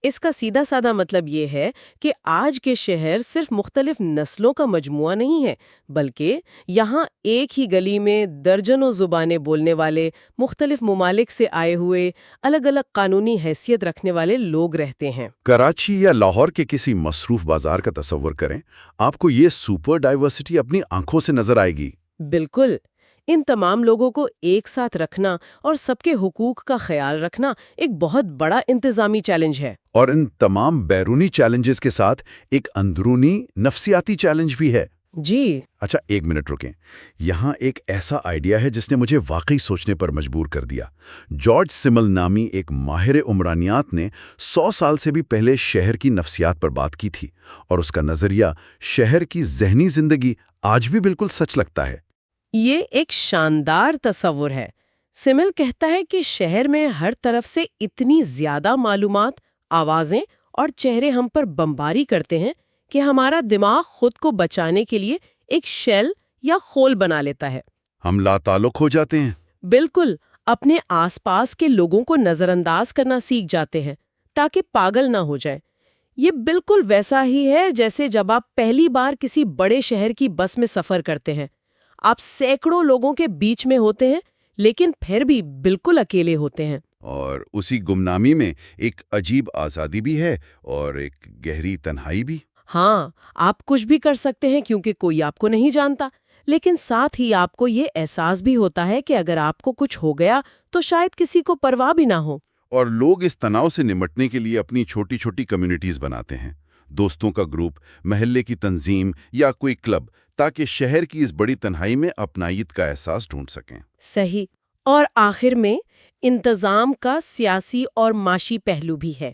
اس کا سیدھا سادہ مطلب یہ ہے کہ آج کے شہر صرف مختلف نسلوں کا مجموعہ نہیں ہے، بلکہ یہاں ایک ہی گلی میں درجنوں زبانیں بولنے والے، مختلف ممالک سے آئے ہوئے، الگ الگ قانونی حیثیت رکھنے والے لوگ رہتے ہیں۔ کراچی یا لاہور کے کسی مصروف بازار کا تصور کریں، آپ کو یہ سپر ڈائیورسٹی اپنی آنکھوں سے نظر آئے گی۔ بالکل، ان تمام لوگوں کو ایک ساتھ رکھنا اور سب کے حقوق کا خیال رکھنا ایک بہت بڑا انتظامی چیلنج ہے۔ اور ان تمام بیرونی چیلنجز کے ساتھ ایک اندرونی نفسیاتی چیلنج بھی ہے۔ جی، اچھا، ایک منٹ رکیں۔ یہاں ایک ایسا آئیڈیا ہے جس نے مجھے واقعی سوچنے پر مجبور کر دیا۔ جارج سمل نامی ایک ماہر عمرانیات نے 100 سال سے بھی پہلے شہر کی نفسیات پر بات کی تھی، اور اس کا نظریہ شہر کی ذہنی زندگی آج بھی بالکل سچ لگتا ہے۔ یہ ایک شاندار تصور ہے۔ سمل کہتا ہے کہ شہر میں ہر طرف سے اتنی زیادہ معلومات، آوازیں اور چہرے ہم پر بمباری کرتے ہیں کہ ہمارا دماغ خود کو بچانے کے لیے ایک شیل یا خول بنا لیتا ہے۔ ہم لا تعلق ہو جاتے ہیں۔ بالکل، اپنے آس پاس کے لوگوں کو نظر انداز کرنا سیکھ جاتے ہیں تاکہ پاگل نہ ہو جائیں۔ یہ بالکل ویسا ہی ہے جیسے جب آپ پہلی بار کسی بڑے شہر کی بس میں سفر کرتے ہیں۔ آپ سینکڑوں لوگوں کے بیچ میں ہوتے ہیں لیکن پھر بھی بالکل اکیلے ہوتے ہیں۔ اور اسی گمنامی میں ایک عجیب آزادی بھی ہے اور ایک گہری تنہائی بھی۔ ہاں، آپ کچھ بھی کر سکتے ہیں کیونکہ کوئی آپ کو نہیں جانتا، لیکن ساتھ ہی آپ کو یہ احساس بھی ہوتا ہے کہ اگر آپ کو کچھ ہو گیا تو شاید کسی کو پرواہ بھی نہ ہو۔ اور لوگ اس تناؤ سے نمٹنے کے لیے اپنی چھوٹی چھوٹی کمیونٹیز بناتے ہیں، دوستوں کا گروپ، محلے کی تنظیم یا کوئی کلب، تاکہ شہر کی اس بڑی تنہائی میں اپنائیت کا احساس ڈھونڈ سکیں۔ صحیح۔ اور آخر میں انتظام کا سیاسی اور معاشی پہلو بھی ہے۔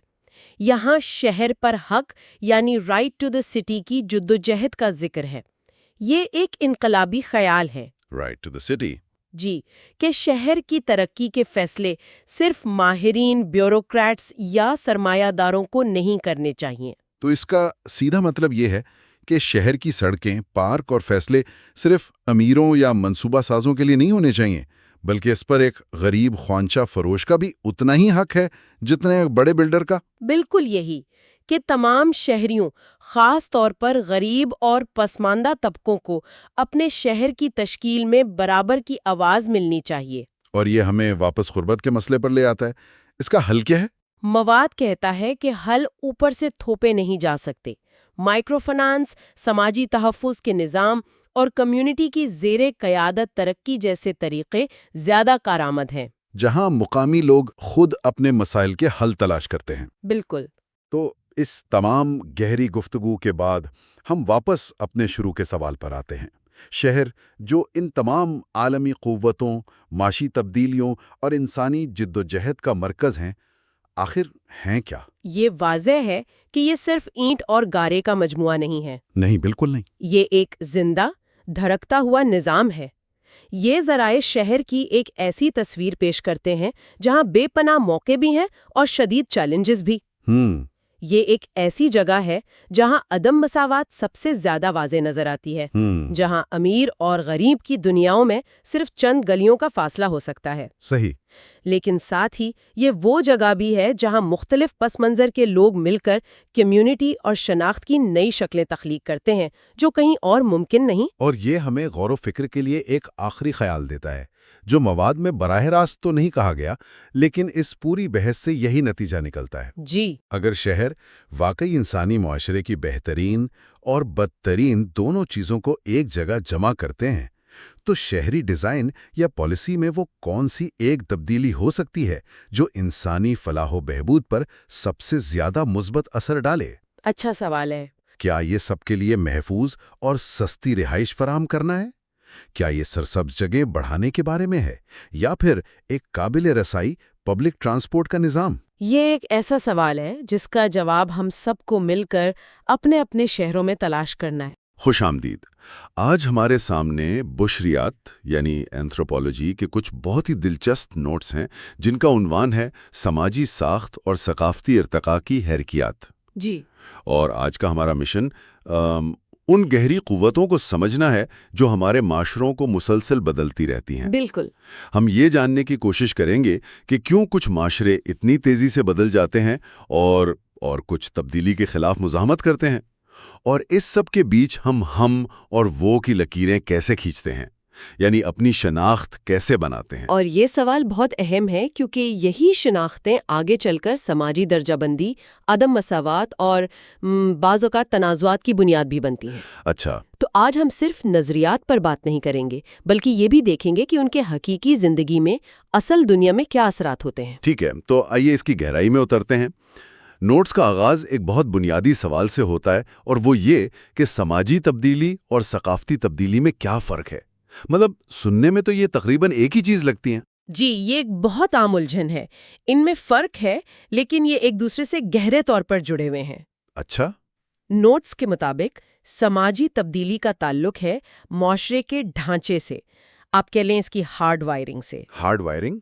یہاں شہر پر حق یعنی رائٹ ٹو دا سٹی کی جدوجہد کا ذکر ہے۔ یہ ایک انقلابی خیال ہے، رائٹ ٹو دا سٹی۔ جی، کہ شہر کی ترقی کے فیصلے صرف ماہرین، بیوروکریٹس یا سرمایہ داروں کو نہیں کرنے چاہیے۔ تو اس کا سیدھا مطلب یہ ہے کہ شہر کی سڑکیں، پارک اور فیصلے صرف امیروں یا منصوبہ سازوں کے لیے نہیں ہونے چاہیے، بلکہ اس پر ایک غریب خوانچہ فروش کا بھی اتنا ہی حق ہے جتنا ایک بڑے بلڈر کا۔ بالکل یہی، کہ تمام شہریوں، خاص طور پر غریب اور پسماندہ طبقوں کو اپنے شہر کی تشکیل میں برابر کی آواز ملنی چاہیے۔ اور یہ ہمیں واپس غربت کے مسئلے پر لے آتا ہے۔ اس کا حل کیا ہے؟ مواد کہتا ہے کہ حل اوپر سے تھوپے نہیں جا سکتے۔ مائکرو فنانس، سماجی تحفظ کے نظام اور کمیونٹی کی زیر قیادت ترقی جیسے طریقے زیادہ کارآمد ہیں۔ جہاں مقامی لوگ خود اپنے مسائل کے حل تلاش کرتے ہیں۔ بالکل۔ تو اس تمام گہری گفتگو کے بعد ہم واپس اپنے شروع کے سوال پر آتے ہیں۔ شہر جو ان تمام عالمی قوتوں، معاشی تبدیلیوں اور انسانی جدوجہد کا مرکز ہیں، آخر ہیں کیا؟ یہ واضح ہے کہ یہ صرف اینٹ اور گارے کا مجموعہ نہیں ہے۔ نہیں، بالکل نہیں۔ یہ ایک زندہ، دھڑکتا ہوا نظام ہے۔ یہ ذرائع شہر کی ایک ایسی تصویر پیش کرتے ہیں جہاں بے پناہ موقع بھی ہیں اور شدید چیلنجز بھی۔ یہ ایک ایسی جگہ ہے جہاں عدم مساوات سب سے زیادہ واضح نظر آتی ہے، جہاں امیر اور غریب کی دنیاؤں میں صرف چند گلیوں کا فاصلہ ہو سکتا ہے۔ صحیح۔ لیکن ساتھ ہی یہ وہ جگہ بھی ہے جہاں مختلف پس منظر کے لوگ مل کر کمیونٹی اور شناخت کی نئی شکلیں تخلیق کرتے ہیں جو کہیں اور ممکن نہیں۔ اور یہ ہمیں غور و فکر کے لیے ایک آخری خیال دیتا ہے جو مواد میں براہ راست تو نہیں کہا گیا، لیکن اس پوری بحث سے یہی نتیجہ نکلتا ہے۔ جی، اگر شہر واقعی انسانی معاشرے کی بہترین اور بدترین دونوں چیزوں کو ایک جگہ جمع کرتے ہیں تو شہری ڈیزائن یا پالیسی میں وہ کون سی ایک تبدیلی ہو سکتی ہے جو انسانی فلاح و بہبود پر سب سے زیادہ مثبت اثر ڈالے؟ اچھا سوال ہے۔ کیا یہ سب کے لیے محفوظ اور سستی رہائش فراہم کرنا ہے؟ کیا یہ سرسبز جگہیں بڑھانے کے بارے میں ہے یا پھر ایک قابل رسائی پبلک ٹرانسپورٹ کا نظام؟ یہ ایک ایسا سوال ہے جس کا جواب ہم سب کو مل کر اپنے اپنے شہروں میں تلاش کرنا ہے۔ خوش آمدید۔ آج ہمارے سامنے بشریات یعنی اینتھروپولوجی کے کچھ بہت ہی دلچسپ نوٹس ہیں جن کا عنوان ہے سماجی ساخت اور ثقافتی ارتقاء کی حرکیات۔ جی، اور آج کا ہمارا مشن ان گہری قوتوں کو سمجھنا ہے جو ہمارے معاشروں کو مسلسل بدلتی رہتی ہیں۔ بالکل۔ ہم یہ جاننے کی کوشش کریں گے کہ کیوں کچھ معاشرے اتنی تیزی سے بدل جاتے ہیں اور کچھ تبدیلی کے خلاف مزاحمت کرتے ہیں، اور اس سب کے بیچ ہم اور وہ کی لکیریں کیسے کھینچتے ہیں، یعنی اپنی شناخت کیسے بناتے ہیں۔ اور یہ سوال بہت اہم ہے کیونکہ یہی شناختیں آگے چل کر سماجی درجہ بندی، عدم مساوات اور بعض اوقات تنازعات کی بنیاد بھی بنتی ہیں۔ اچھا، تو آج ہم صرف نظریات پر بات نہیں کریں گے بلکہ یہ بھی دیکھیں گے کہ ان کے حقیقی زندگی میں اصل دنیا میں کیا اثرات ہوتے ہیں۔ ٹھیک ہے، تو آئیے اس کی گہرائی میں اترتے ہیں۔ نوٹس کا آغاز ایک بہت بنیادی سوال سے ہوتا ہے، اور وہ یہ کہ سماجی تبدیلی اور ثقافتی تبدیلی میں کیا فرق ہے؟ مطلب سننے میں تو یہ تقریباً ایک ہی چیز لگتی ہیں۔ جی، یہ ایک بہت عام الجھن ہے۔ ان میں فرق ہے لیکن یہ ایک دوسرے سے گہرے طور پر جڑے ہوئے ہیں۔ اچھا، نوٹس کے مطابق سماجی تبدیلی کا تعلق ہے معاشرے کے ڈھانچے سے، آپ کہہ لیں اس کی ہارڈ وائرنگ سے۔ Hard wiring?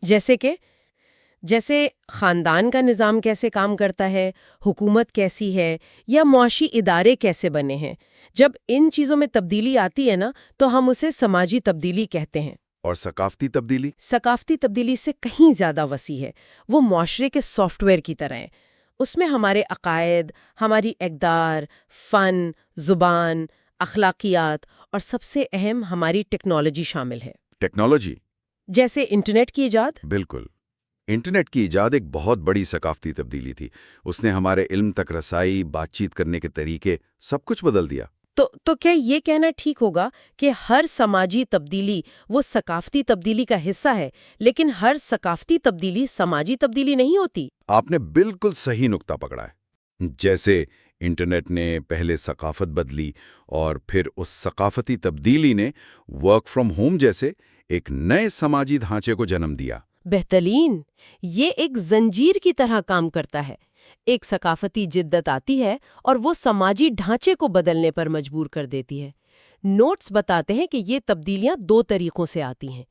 جیسے خاندان کا نظام کیسے کام کرتا ہے، حکومت کیسی ہے، یا معاشی ادارے کیسے بنے ہیں۔ جب ان چیزوں میں تبدیلی آتی ہے نا تو ہم اسے سماجی تبدیلی کہتے ہیں۔ اور ثقافتی تبدیلی؟ ثقافتی تبدیلی سے کہیں زیادہ وسیع ہے، وہ معاشرے کے سافٹ ویئر کی طرح ہے۔ اس میں ہمارے عقائد، ہماری اقدار، فن، زبان، اخلاقیات اور سب سے اہم ہماری ٹیکنالوجی شامل ہے۔ ٹیکنالوجی؟ جیسے انٹرنیٹ کی ایجاد۔ بالکل، انٹرنیٹ کی ایجاد ایک بہت بڑی ثقافتی تبدیلی تھی۔ اس نے ہمارے علم تک رسائی، بات چیت کرنے کے طریقے، سب کچھ بدل دیا۔ تو کیا یہ کہنا ٹھیک ہوگا کہ ہر سماجی تبدیلی وہ ثقافتی تبدیلی کا حصہ ہے، لیکن ہر ثقافتی تبدیلی سماجی تبدیلی نہیں ہوتی؟ آپ نے بالکل صحیح نقطہ پکڑا ہے۔ جیسے انٹرنیٹ نے پہلے ثقافت بدلی اور پھر اس ثقافتی تبدیلی نے ورک فرام ہوم جیسے ایک نئے سماجی ڈھانچے کو جنم دیا۔ بہترین! یہ ایک زنجیر کی طرح کام کرتا ہے۔ ایک ثقافتی جدت آتی ہے اور وہ سماجی ڈھانچے کو بدلنے پر مجبور کر دیتی ہے۔ نوٹس بتاتے ہیں کہ یہ تبدیلیاں دو طریقوں سے آتی ہیں۔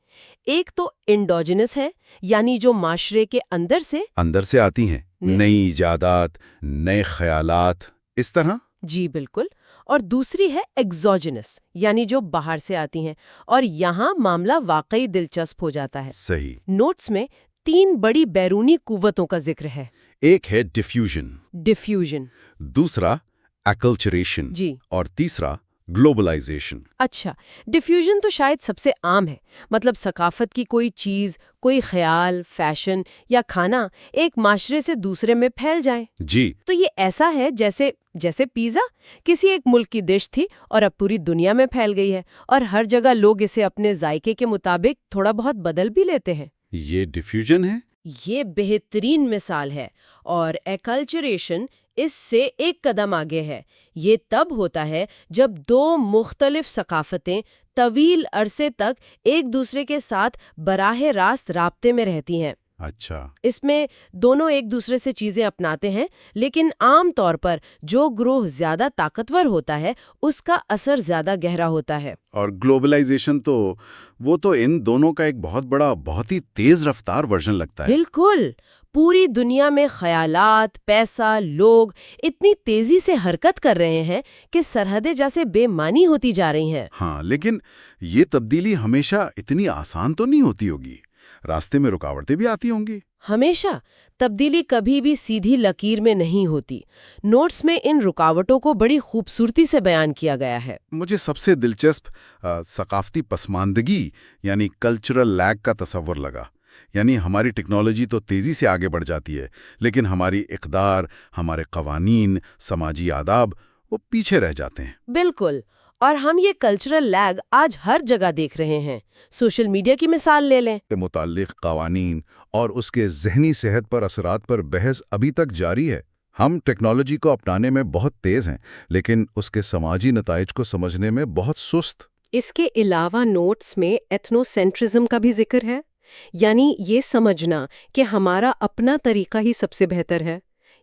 ایک تو انڈوجنس ہے، یعنی جو معاشرے کے اندر سے آتی ہیں، نئی ایجادات، نئے خیالات، اس طرح۔ جی بالکل۔ اور دوسری ہے ایگزوجنس، یعنی جو باہر سے آتی ہیں، اور یہاں معاملہ واقعی دلچسپ ہو جاتا ہے۔ صحیح۔ نوٹس میں 3 بڑی بیرونی قوتوں کا ذکر ہے۔ ایک ہے ڈیفیوژن، دوسرا ایکلچریشن، جی، اور تیسرا گلوبلائزیشن۔ اچھا، ڈیفیوژن تو شاید سب سے عام ہے، مطلب ثقافت کی کوئی چیز، کوئی خیال، فیشن یا کھانا ایک معاشرے سے دوسرے میں پھیل جائے۔ جی، تو یہ ایسا ہے جیسے پیزا کسی ایک ملک کی ڈش تھی اور اب پوری دنیا میں پھیل گئی ہے، اور ہر جگہ لوگ اسے اپنے ذائقے کے مطابق تھوڑا بہت بدل بھی لیتے ہیں۔ یہ ڈیفیوژن ہے۔ یہ بہترین مثال ہے۔ اور ایکلچریشن اس سے ایک قدم آگے ہے۔ یہ تب ہوتا ہے جب 2 مختلف ثقافتیں طویل عرصے تک ایک دوسرے کے ساتھ براہ راست رابطے میں رہتی ہیں۔ اچھا، اس میں دونوں ایک دوسرے سے چیزیں اپناتے ہیں، لیکن عام طور پر جو گروہ زیادہ طاقتور ہوتا ہے اس کا اثر زیادہ گہرا ہوتا ہے۔ اور گلوبلائزیشن تو وہ تو ان دونوں کا ایک بہت بڑا، بہت ہی تیز رفتار ورژن لگتا ہے۔ بالکل، پوری دنیا میں خیالات، پیسہ، لوگ اتنی تیزی سے حرکت کر رہے ہیں کہ سرحدیں جیسے بے معنی ہوتی جا رہی ہیں۔ ہاں، لیکن یہ تبدیلی ہمیشہ اتنی آسان تو نہیں ہوتی ہوگی، راستے میں رکاوٹیں بھی آتی ہوں گی۔ ہمیشہ تبدیلی کبھی بھی سیدھی لکیر میں نہیں ہوتی۔ نوٹس میں ان رکاوٹوں کو بڑی خوبصورتی سے بیان کیا گیا ہے۔ مجھے سب سے دلچسپ ثقافتی پسماندگی یعنی کلچرل لیگ کا تصور لگا۔ یعنی ہماری ٹیکنالوجی تو تیزی سے آگے بڑھ جاتی ہے، لیکن ہماری اقدار، ہمارے قوانین، سماجی آداب وہ پیچھے رہ جاتے ہیں۔ بالکل، اور ہم یہ کلچرل لیگ آج ہر جگہ دیکھ رہے ہیں۔ سوشل میڈیا کی مثال لے لیں۔ سے متعلق قوانین اور اس کے ذہنی صحت پر اثرات پر بحث ابھی تک جاری ہے۔ ہم ٹیکنالوجی کو اپنانے میں بہت تیز ہیں، لیکن اس کے سماجی نتائج کو سمجھنے میں بہت سست۔ اس کے علاوہ نوٹس میں ایتھنو سینٹرزم کا بھی ذکر ہے، یعنی یہ سمجھنا کہ ہمارا اپنا طریقہ ہی سب سے بہتر ہے۔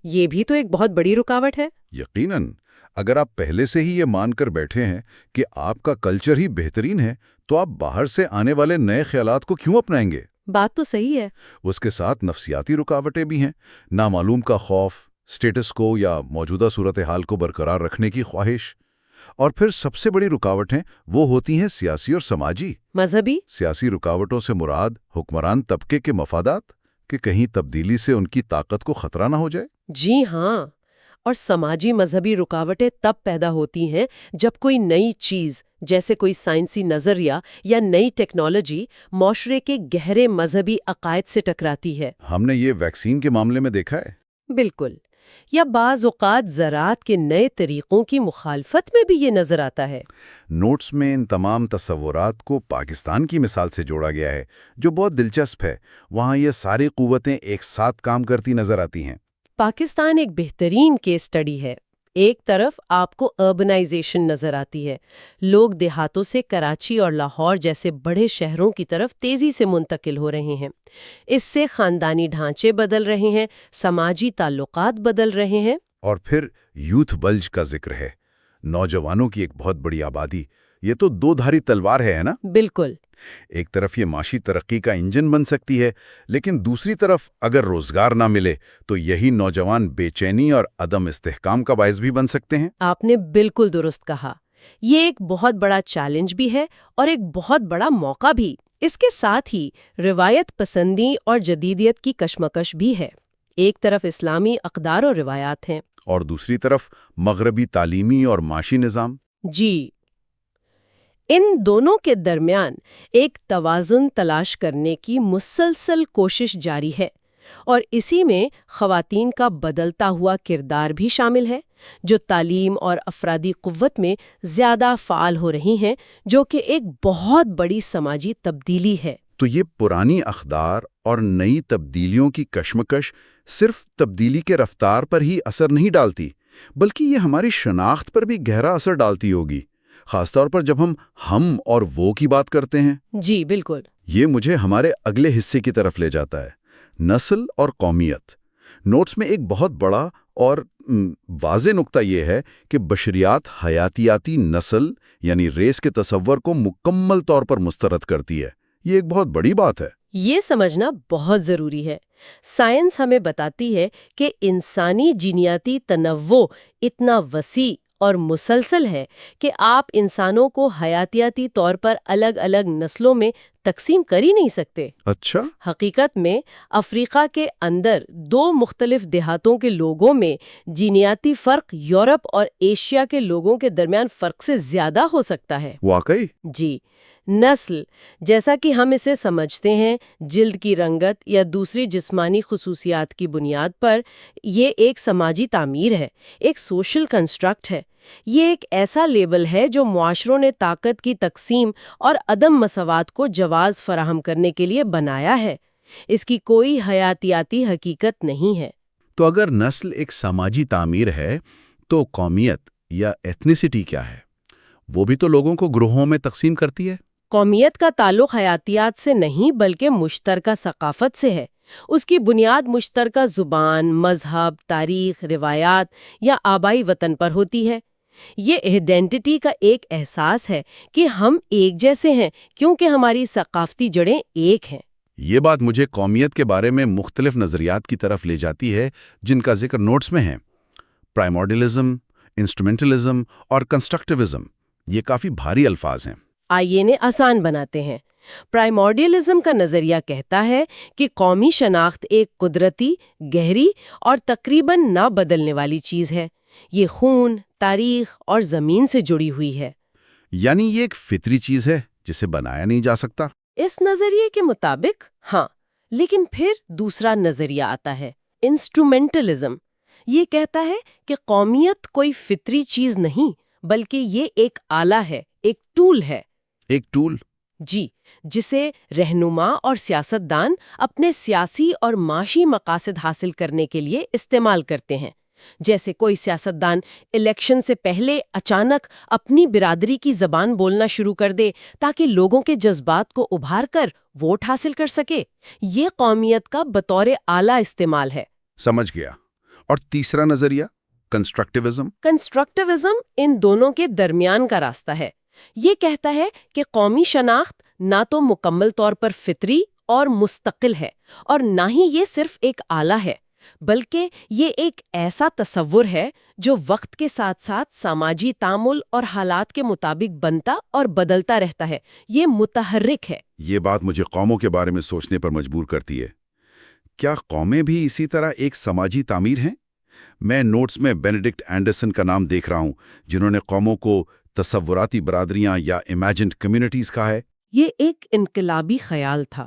یہ بھی تو ایک بہت بڑی رکاوٹ ہے۔ یقیناً، اگر آپ پہلے سے ہی یہ مان کر بیٹھے ہیں کہ آپ کا کلچر ہی بہترین ہے، تو آپ باہر سے آنے والے نئے خیالات کو کیوں اپنائیں گے؟ بات تو صحیح ہے۔ اس کے ساتھ نفسیاتی رکاوٹیں بھی ہیں، نامعلوم کا خوف، سٹیٹس کو یا موجودہ صورتحال کو برقرار رکھنے کی خواہش، اور پھر سب سے بڑی رکاوٹیں وہ ہوتی ہیں سیاسی اور سماجی۔ مذہبی؟ سیاسی رکاوٹوں سے مراد حکمران طبقے کے مفادات، کہ کہیں تبدیلی سے ان کی طاقت کو خطرہ نہ ہو جائے۔ جی ہاں، اور سماجی مذہبی رکاوٹیں تب پیدا ہوتی ہیں جب کوئی نئی چیز جیسے کوئی سائنسی نظریہ یا نئی ٹیکنالوجی معاشرے کے گہرے مذہبی عقائد سے ٹکراتی ہے۔ ہم نے یہ ویکسین کے معاملے میں دیکھا ہے۔ بالکل، یا بعض اوقات زراعت کے نئے طریقوں کی مخالفت میں بھی یہ نظر آتا ہے۔ نوٹس میں ان تمام تصورات کو پاکستان کی مثال سے جوڑا گیا ہے، جو بہت دلچسپ ہے۔ وہاں یہ ساری قوتیں ایک ساتھ کام کرتی نظر آتی ہیں۔ پاکستان ایک بہترین کیس سٹڈی ہے۔ ایک طرف آپ کو اربنائزیشن نظر آتی ہے، لوگ دیہاتوں سے کراچی اور لاہور جیسے بڑے شہروں کی طرف تیزی سے منتقل ہو رہے ہیں۔ اس سے خاندانی ڈھانچے بدل رہے ہیں، سماجی تعلقات بدل رہے ہیں۔ اور پھر یوتھ بلج کا ذکر ہے، نوجوانوں کی ایک بہت بڑی آبادی۔ یہ تو دو دھاری تلوار ہے نا؟ بالکل۔ ایک طرف یہ معاشی ترقی کا انجن بن سکتی ہے، لیکن دوسری طرف اگر روزگار نہ ملے تو یہی نوجوان بے چینی اور عدم استحکام کا باعث بھی بن سکتے ہیں۔ آپ نے بالکل درست کہا۔ یہ ایک بہت بڑا چیلنج بھی ہے اور ایک بہت بڑا موقع بھی۔ اس کے ساتھ ہی روایت پسندی اور جدیدیت کی کشمکش بھی ہے۔ ایک طرف اسلامی اقدار اور روایات ہیں، اور دوسری طرف مغربی تعلیمی اور معاشی نظام۔ جی، ان دونوں کے درمیان ایک توازن تلاش کرنے کی مسلسل کوشش جاری ہے، اور اسی میں خواتین کا بدلتا ہوا کردار بھی شامل ہے، جو تعلیم اور افرادی قوت میں زیادہ فعال ہو رہی ہیں، جو کہ ایک بہت بڑی سماجی تبدیلی ہے۔ تو یہ پرانی اقدار اور نئی تبدیلیوں کی کشمکش صرف تبدیلی کے رفتار پر ہی اثر نہیں ڈالتی، بلکہ یہ ہماری شناخت پر بھی گہرا اثر ڈالتی ہوگی، خاص طور پر جب ہم اور وہ کی بات کرتے ہیں۔ جی بالکل۔ یہ مجھے ہمارے اگلے حصے کی طرف لے جاتا ہے، نسل اور قومیت۔ نوٹس میں ایک بہت بڑا اور واضح نقطہ یہ ہے کہ بشریات حیاتیاتی نسل یعنی ریس کے تصور کو مکمل طور پر مسترد کرتی ہے۔ یہ ایک بہت بڑی بات ہے۔ یہ سمجھنا بہت ضروری ہے۔ سائنس ہمیں بتاتی ہے کہ انسانی جینیاتی تنوع اتنا وسیع اور مسلسل ہے کہ آپ انسانوں کو حیاتیاتی طور پر الگ الگ نسلوں میں تقسیم کر ہی نہیں سکتے۔ اچھا؟ حقیقت میں افریقہ کے اندر دو مختلف دیہاتوں کے لوگوں میں جینیاتی فرق یورپ اور ایشیا کے لوگوں کے درمیان فرق سے زیادہ ہو سکتا ہے۔ واقعی؟ جی، نسل جیسا کہ ہم اسے سمجھتے ہیں جلد کی رنگت یا دوسری جسمانی خصوصیات کی بنیاد پر، یہ ایک سماجی تعمیر ہے، ایک سوشل کنسٹرکٹ ہے۔ یہ ایک ایسا لیبل ہے جو معاشروں نے طاقت کی تقسیم اور عدم مساوات کو جواز فراہم کرنے کے لیے بنایا ہے۔ اس کی کوئی حیاتیاتی حقیقت نہیں ہے۔ تو اگر نسل ایک سماجی تعمیر ہے تو قومیت یا ایتھنیسٹی کیا ہے؟ وہ بھی تو لوگوں کو گروہوں میں تقسیم کرتی ہے۔ قومیت کا تعلق حیاتیات سے نہیں بلکہ مشترکہ ثقافت سے ہے۔ اس کی بنیاد مشترکہ زبان، مذہب، تاریخ، روایات یا آبائی وطن پر ہوتی ہے۔ یہ ایڈینٹٹی کا ایک احساس ہے کہ ہم ایک جیسے ہیں کیونکہ ہماری ثقافتی جڑیں ایک ہیں۔ یہ بات مجھے قومیت کے بارے میں مختلف نظریات کی طرف لے جاتی ہے جن کا ذکر نوٹس میں ہے۔ پرائمورڈیلزم، انسٹرومنٹلزم اور کنسٹرکٹیوزم، یہ کافی بھاری الفاظ ہیں۔ آئیے نے آسان بناتے ہیں۔ پرائمورڈیلزم کا نظریہ کہتا ہے کہ قومی شناخت ایک قدرتی، گہری اور تقریباً نہ بدلنے والی چیز ہے۔ یہ خون، تاریخ اور زمین سے جڑی ہوئی ہے۔ یعنی یہ ایک فطری چیز ہے جسے بنایا نہیں جا سکتا۔ اس نظریے کے مطابق ہاں، لیکن پھر دوسرا نظریہ آتا ہے، انسٹرومنٹلزم۔ یہ کہتا ہے کہ قومیت کوئی فطری چیز نہیں، بلکہ یہ ایک آلہ ہے، ایک ٹول ہے۔ ایک ٹول؟ جی، جسے رہنما اور سیاستدان اپنے سیاسی اور معاشی مقاصد حاصل کرنے کے لیے استعمال کرتے ہیں۔ جیسے کوئی سیاستدان الیکشن سے پہلے اچانک اپنی برادری کی زبان بولنا شروع کر دے تاکہ لوگوں کے جذبات کو ابھار کر ووٹ حاصل کر سکے، یہ قومیت کا بطور آلہ استعمال ہے۔ سمجھ گیا۔ اور تیسرا نظریہ، کنسٹرکٹیوزم؟ کنسٹرکٹیوزم ان دونوں کے درمیان کا راستہ ہے۔ یہ کہتا ہے کہ قومی شناخت نہ تو مکمل طور پر فطری اور مستقل ہے، اور نہ ہی یہ صرف ایک آلہ ہے، بلکہ یہ ایک ایسا تصور ہے جو وقت کے ساتھ ساتھ سماجی تعامل اور حالات کے مطابق بنتا اور بدلتا رہتا ہے۔ یہ متحرک ہے۔ یہ بات مجھے قوموں کے بارے میں سوچنے پر مجبور کرتی ہے۔ کیا قومیں بھی اسی طرح ایک سماجی تعمیر ہیں؟ میں نوٹس میں بینیڈکٹ اینڈرسن کا نام دیکھ رہا ہوں، جنہوں نے قوموں کو تصوراتی برادریاں یا امیجنڈ کمیونٹیز کہا ہے۔ یہ ایک انقلابی خیال تھا۔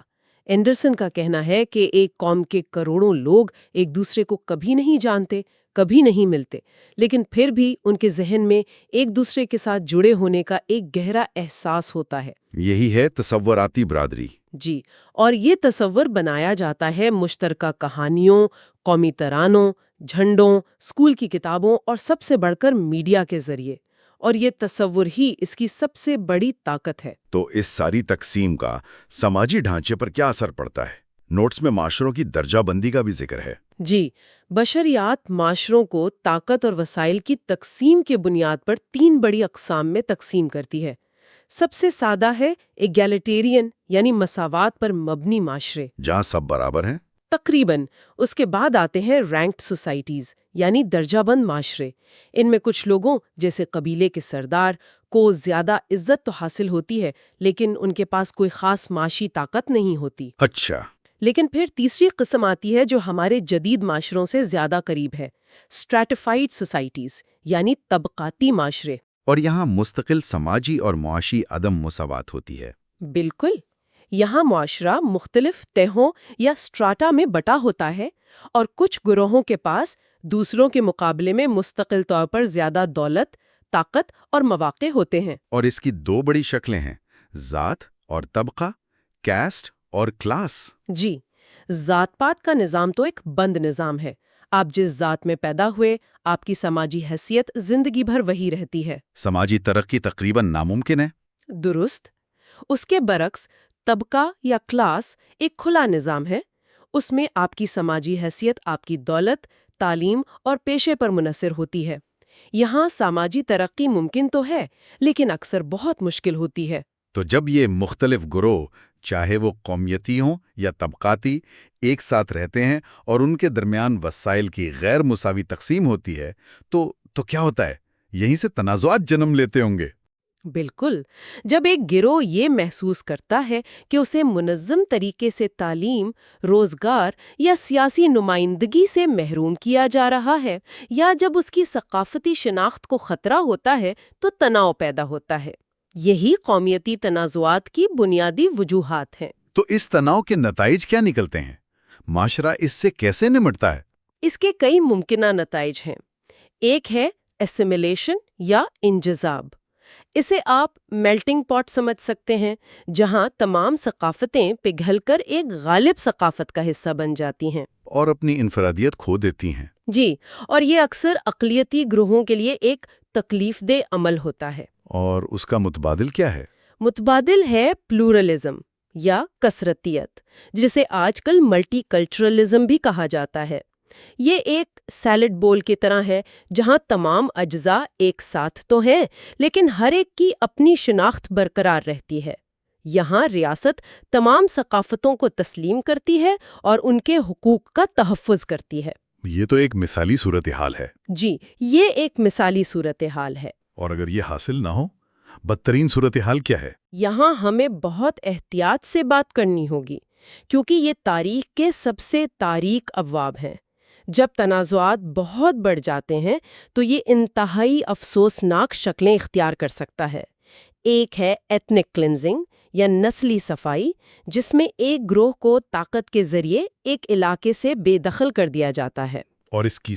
اینڈرسن کا کہنا ہے کہ ایک قوم کے کروڑوں لوگ ایک دوسرے کو کبھی نہیں جانتے، کبھی نہیں ملتے، لیکن پھر بھی ان کے ذہن میں ایک دوسرے کے ساتھ جڑے ہونے کا ایک گہرا احساس ہوتا ہے۔ یہی ہے تصوراتی برادری۔ جی، اور یہ تصور بنایا جاتا ہے مشترکہ کہانیوں، قومی ترانوں، جھنڈوں، اسکول کی کتابوں اور سب سے بڑھ کر میڈیا کے ذریعے، اور یہ تصور ہی اس کی سب سے بڑی طاقت ہے۔ تو اس ساری تقسیم کا سماجی ڈھانچے پر کیا اثر پڑتا ہے؟ نوٹس میں معاشروں کی درجہ بندی کا بھی ذکر ہے۔ جی، بشریات معاشروں کو طاقت اور وسائل کی تقسیم کے بنیاد پر 3 بڑی اقسام میں تقسیم کرتی ہے۔ سب سے سادہ ہے ایگیلیٹیرین، یعنی مساوات پر مبنی معاشرے، جہاں سب برابر ہیں۔ تقریباً۔ اس کے بعد آتے ہیں رینکڈ سوسائٹیز، یعنی درجہ بند معاشرے۔ ان میں کچھ لوگوں جیسے قبیلے کے سردار کو زیادہ عزت تو حاصل ہوتی ہے، لیکن ان کے پاس کوئی خاص معاشی طاقت نہیں ہوتی۔ اچھا۔ لیکن پھر تیسری قسم آتی ہے جو ہمارے جدید معاشروں سے زیادہ قریب ہے، اسٹریٹیفائڈ سوسائٹیز، یعنی طبقاتی معاشرے۔ اور یہاں مستقل سماجی اور معاشی عدم مساوات ہوتی ہے۔ بالکل، یہاں معاشرہ مختلف تہوں یا اسٹراٹا میں بٹا ہوتا ہے، اور کچھ گروہوں کے پاس دوسروں کے مقابلے میں مستقل طور پر زیادہ دولت، طاقت اور مواقع ہوتے ہیں۔ اور اس کی 2 بڑی شکلیں ہیں، ذات اور طبقہ، کیسٹ اور کلاس۔ جی، ذات پات کا نظام تو ایک بند نظام ہے۔ آپ جس ذات میں پیدا ہوئے، آپ کی سماجی حیثیت زندگی بھر وہی رہتی ہے۔ سماجی ترقی تقریباً ناممکن ہے۔ درست۔ اس کے برعکس طبقہ یا کلاس ایک کھلا نظام ہے۔ اس میں آپ کی سماجی حیثیت آپ کی دولت، تعلیم اور پیشے پر منحصر ہوتی ہے۔ یہاں سماجی ترقی ممکن تو ہے، لیکن اکثر بہت مشکل ہوتی ہے۔ تو جب یہ مختلف گروہ، چاہے وہ قومیتی ہوں یا طبقاتی، ایک ساتھ رہتے ہیں اور ان کے درمیان وسائل کی غیر مساوی تقسیم ہوتی ہے تو کیا ہوتا ہے؟ یہیں سے تنازعات جنم لیتے ہوں گے۔ بالکل۔ جب ایک گروہ یہ محسوس کرتا ہے کہ اسے منظم طریقے سے تعلیم، روزگار یا سیاسی نمائندگی سے محروم کیا جا رہا ہے، یا جب اس کی ثقافتی شناخت کو خطرہ ہوتا ہے، تو تناؤ پیدا ہوتا ہے۔ یہی قومیتی تنازعات کی بنیادی وجوہات ہیں۔ تو اس تناؤ کے نتائج کیا نکلتے ہیں؟ معاشرہ اس سے کیسے نمٹتا ہے؟ اس کے کئی ممکنہ نتائج ہیں۔ ایک ہے اسیمیلیشن یا انجذاب۔ اسے آپ میلٹنگ پاٹ سمجھ سکتے ہیں، جہاں تمام ثقافتیں پگھل کر ایک غالب ثقافت کا حصہ بن جاتی ہیں اور اپنی انفرادیت کھو دیتی ہیں۔ جی، اور یہ اکثر اقلیتی گروہوں کے لیے ایک تکلیف دہ عمل ہوتا ہے۔ اور اس کا متبادل کیا ہے؟ متبادل ہے پلورلزم یا کثرتیت، جسے آج کل ملٹی کلچرلزم بھی کہا جاتا ہے۔ یہ ایک سیلڈ بول کی طرح ہے، جہاں تمام اجزاء ایک ساتھ تو ہیں، لیکن ہر ایک کی اپنی شناخت برقرار رہتی ہے۔ یہاں ریاست تمام ثقافتوں کو تسلیم کرتی ہے اور ان کے حقوق کا تحفظ کرتی ہے۔ یہ تو ایک مثالی صورتحال ہے۔ جی، یہ ایک مثالی صورتحال ہے۔ اور اگر یہ حاصل نہ ہو، بدترین صورتحال کیا ہے؟ یہاں ہمیں بہت احتیاط سے بات کرنی ہوگی، کیونکہ یہ تاریخ کے سب سے تاریک ابواب ہیں۔ جب تنازعات بہت بڑھ جاتے ہیں تو یہ انتہائی افسوسناک شکلیں اختیار کر سکتا ہے۔ ایک ہے ایتھنک کلینزنگ یا نسلی صفائی، جس میں ایک گروہ کو طاقت کے ذریعے ایک علاقے سے بے دخل کر دیا جاتا ہے۔ اور اس کی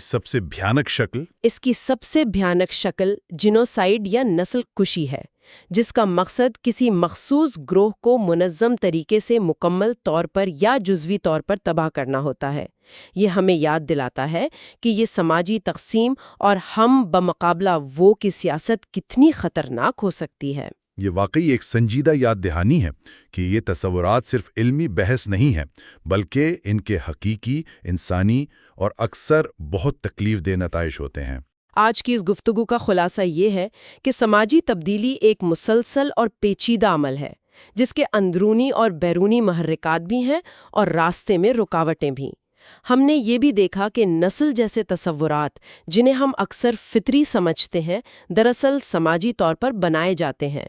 سب سے بھیانک شکل جینوسائیڈ یا نسل کشی ہے، جس کا مقصد کسی مخصوص گروہ کو منظم طریقے سے مکمل طور پر یا جزوی طور پر تباہ کرنا ہوتا ہے۔ یہ ہمیں یاد دلاتا ہے کہ یہ سماجی تقسیم اور ہم بمقابلہ وہ کی سیاست کتنی خطرناک ہو سکتی ہے۔ یہ واقعی ایک سنجیدہ یاد دہانی ہے کہ یہ تصورات صرف علمی بحث نہیں ہے، بلکہ ان کے حقیقی، انسانی اور اکثر بہت تکلیف دہ نتائج ہوتے ہیں۔ آج کی اس گفتگو کا خلاصہ یہ ہے کہ سماجی تبدیلی ایک مسلسل اور پیچیدہ عمل ہے، جس کے اندرونی اور بیرونی محرکات بھی ہیں اور راستے میں رکاوٹیں بھی۔ ہم نے یہ بھی دیکھا کہ نسل جیسے تصورات، جنہیں ہم اکثر فطری سمجھتے ہیں، دراصل سماجی طور پر بنائے جاتے ہیں۔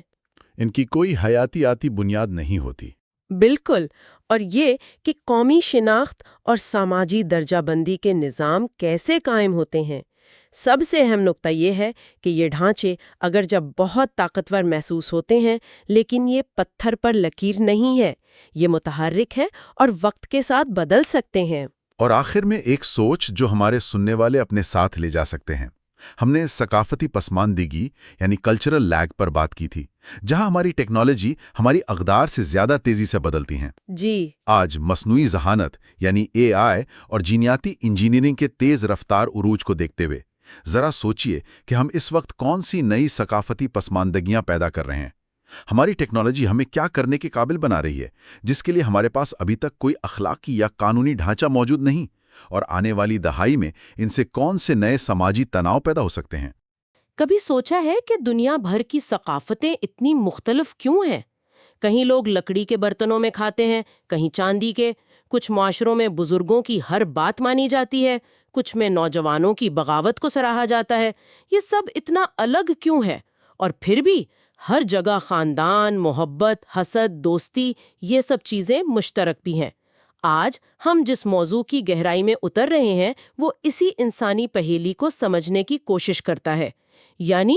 ان کی کوئی حیاتیاتی بنیاد نہیں ہوتی۔ بالکل، اور یہ کہ قومی شناخت اور سماجی درجہ بندی کے نظام کیسے قائم ہوتے ہیں۔ سب سے اہم نقطہ یہ ہے کہ یہ ڈھانچے اگر جب بہت طاقتور محسوس ہوتے ہیں، لیکن یہ پتھر پر لکیر نہیں ہے، یہ متحرک ہے اور وقت کے ساتھ بدل سکتے ہیں۔ اور آخر میں ایک سوچ جو ہمارے سننے والے اپنے ساتھ لے جا سکتے ہیں۔ ہم نے ثقافتی پسماندگی یعنی کلچرل لیگ پر بات کی تھی، جہاں ہماری ٹیکنالوجی ہماری اقدار سے زیادہ تیزی سے بدلتی ہیں۔ جی، آج مصنوعی ذہانت یعنی AI اور جینیاتی انجینئرنگ کے تیز رفتار عروج کو دیکھتے ہوئے ذرا سوچئے کہ ہم اس وقت کون سی نئی ثقافتی پسماندگیاں پیدا کر رہے ہیں۔ ہماری ٹیکنالوجی ہمیں کیا کرنے کے قابل بنا رہی ہے، جس کے لیے ہمارے پاس ابھی تک کوئی اخلاقی یا قانونی ڈھانچہ موجود نہیں، اور آنے والی دہائی میں ان سے کون سے نئے سماجی تناؤ پیدا ہو سکتے ہیں۔ کبھی سوچا ہے کہ دنیا بھر کی ثقافتیں اتنی مختلف کیوں ہیں؟ کہیں لوگ لکڑی کے برتنوں میں کھاتے ہیں، کہیں چاندی کے۔ کچھ معاشروں میں بزرگوں کی ہر بات مانی جاتی ہے، کچھ میں نوجوانوں کی بغاوت کو سراہا جاتا ہے۔ یہ سب اتنا الگ کیوں ہے؟ اور پھر بھی ہر جگہ خاندان، محبت، حسد، دوستی، یہ سب چیزیں مشترک بھی ہیں۔ آج ہم جس موضوع کی گہرائی میں اتر رہے ہیں وہ اسی انسانی پہیلی کو سمجھنے کی کوشش کرتا ہے، یعنی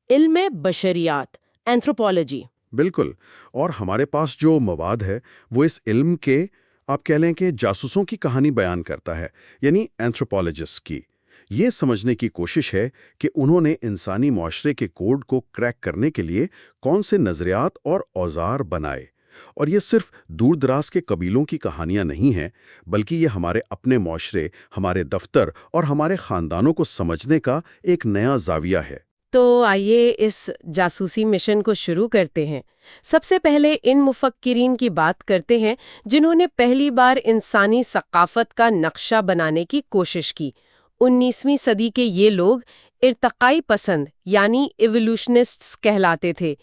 علم بشریات، اینتھروپولوجی۔ بالکل، اور ہمارے پاس جو مواد ہے وہ اس علم کے، آپ کہہ لیں کہ جاسوسوں کی کہانی بیان کرتا ہے، یعنی اینتھروپولوجسٹ کی۔ یہ سمجھنے کی کوشش ہے کہ انہوں نے انسانی معاشرے کے کوڈ کو کریک کرنے کے لیے کون سے نظریات اور اوزار بنائے۔ اور یہ صرف دور دراز کے قبیلوں کی کہانیاں نہیں ہیں، بلکہ یہ ہمارے اپنے معاشرے، ہمارے دفتر اور ہمارے خاندانوں کو سمجھنے کا ایک نیا زاویہ ہے۔ تو آئیے اس جاسوسی مشن کو شروع کرتے ہیں۔ سب سے پہلے ان مفکرین کی بات کرتے ہیں جنہوں نے پہلی بار انسانی ثقافت کا نقشہ بنانے کی کوشش کی۔ 19ویں صدی کے یہ لوگ ارتقائی پسند یعنی ایوولوشنسٹس کہلاتے تھے۔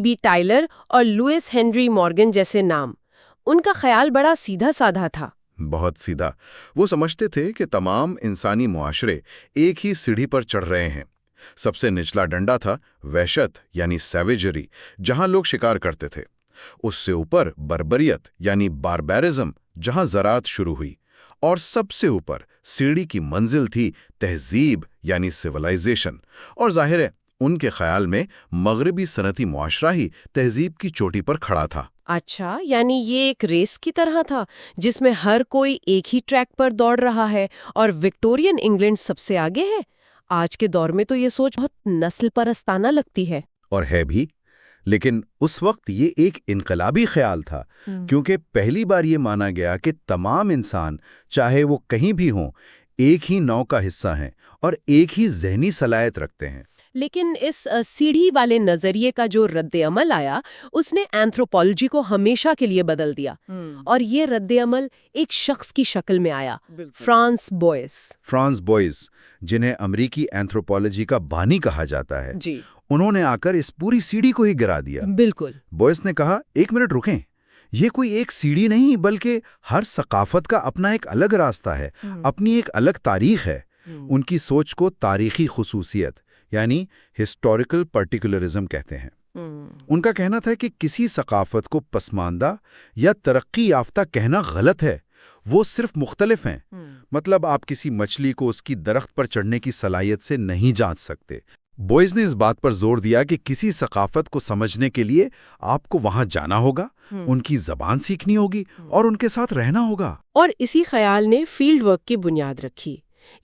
بی ٹائلر اور لوئس ہنری مورگن جیسے نام۔ ان کا خیال بڑا سیدھا سادھا تھا۔ بہت سیدھا۔ وہ سمجھتے تھے کہ تمام انسانی معاشرے ایک ہی سیڑھی پر چڑھ رہے ہیں۔ سب سے نچلا ڈنڈا تھا وحشت یعنی سیویجری، جہاں لوگ شکار کرتے تھے۔ اس سے اوپر بربریت یعنی باربیرزم، جہاں زراعت شروع ہوئی۔ اور سب سے اوپر سیڑھی کی منزل تھی تہذیب یعنی سیولائزیشن۔ اور ظاہر ہے ان کے خیال میں مغربی صنعتی معاشرہ ہی تہذیب کی چوٹی پر کھڑا تھا۔ اچھا، یعنی یہ ایک ریس کی طرح تھا جس میں ہر کوئی ایک ہی ٹریک پر دوڑ رہا ہے اور وکٹورین انگلینڈ سب سے آگے ہے۔ آج کے دور میں تو یہ سوچ بہت نسل پرستانہ لگتی ہے۔ اور ہے بھی، لیکن اس وقت یہ ایک انقلابی خیال تھا، کیونکہ پہلی بار یہ مانا گیا کہ تمام انسان، چاہے وہ کہیں بھی ہوں، ایک ہی نوع کا حصہ ہیں اور ایک ہی ذہنی صلاحیت رکھتے ہیں۔ لیکن اس سیڑھی والے نظریے کا جو رد عمل آیا، اس نے اینتھروپولوجی کو ہمیشہ کے لیے بدل دیا۔ اور یہ رد عمل ایک شخص کی شکل میں آیا، فرانس بوئس، جنہیں امریکی اینتھروپولوجی کا بانی کہا جاتا ہے۔ جی، انہوں نے آ کر اس پوری سیڑھی کو ہی گرا دیا۔ بالکل۔ بوئس نے کہا، ایک منٹ رکیں، یہ کوئی ایک سیڑھی نہیں بلکہ ہر ثقافت کا اپنا ایک الگ راستہ ہے، اپنی ایک الگ تاریخ ہے۔ ان کی سوچ کو تاریخی خصوصیت یعنی ہسٹوریکل پرٹیکولرزم کہتے ہیں۔ ان کا کہنا تھا کہ کسی ثقافت کو پسماندہ یا ترقی یافتہ کہنا غلط ہے، وہ صرف مختلف ہیں۔ مطلب آپ کسی مچھلی کو اس کی درخت پر چڑھنے کی صلاحیت سے نہیں جانچ سکتے۔ بوئز نے اس بات پر زور دیا کہ کسی ثقافت کو سمجھنے کے لیے آپ کو وہاں جانا ہوگا، ان کی زبان سیکھنی ہوگی اور ان کے ساتھ رہنا ہوگا۔ اور اسی خیال نے فیلڈ ورک کی بنیاد رکھی،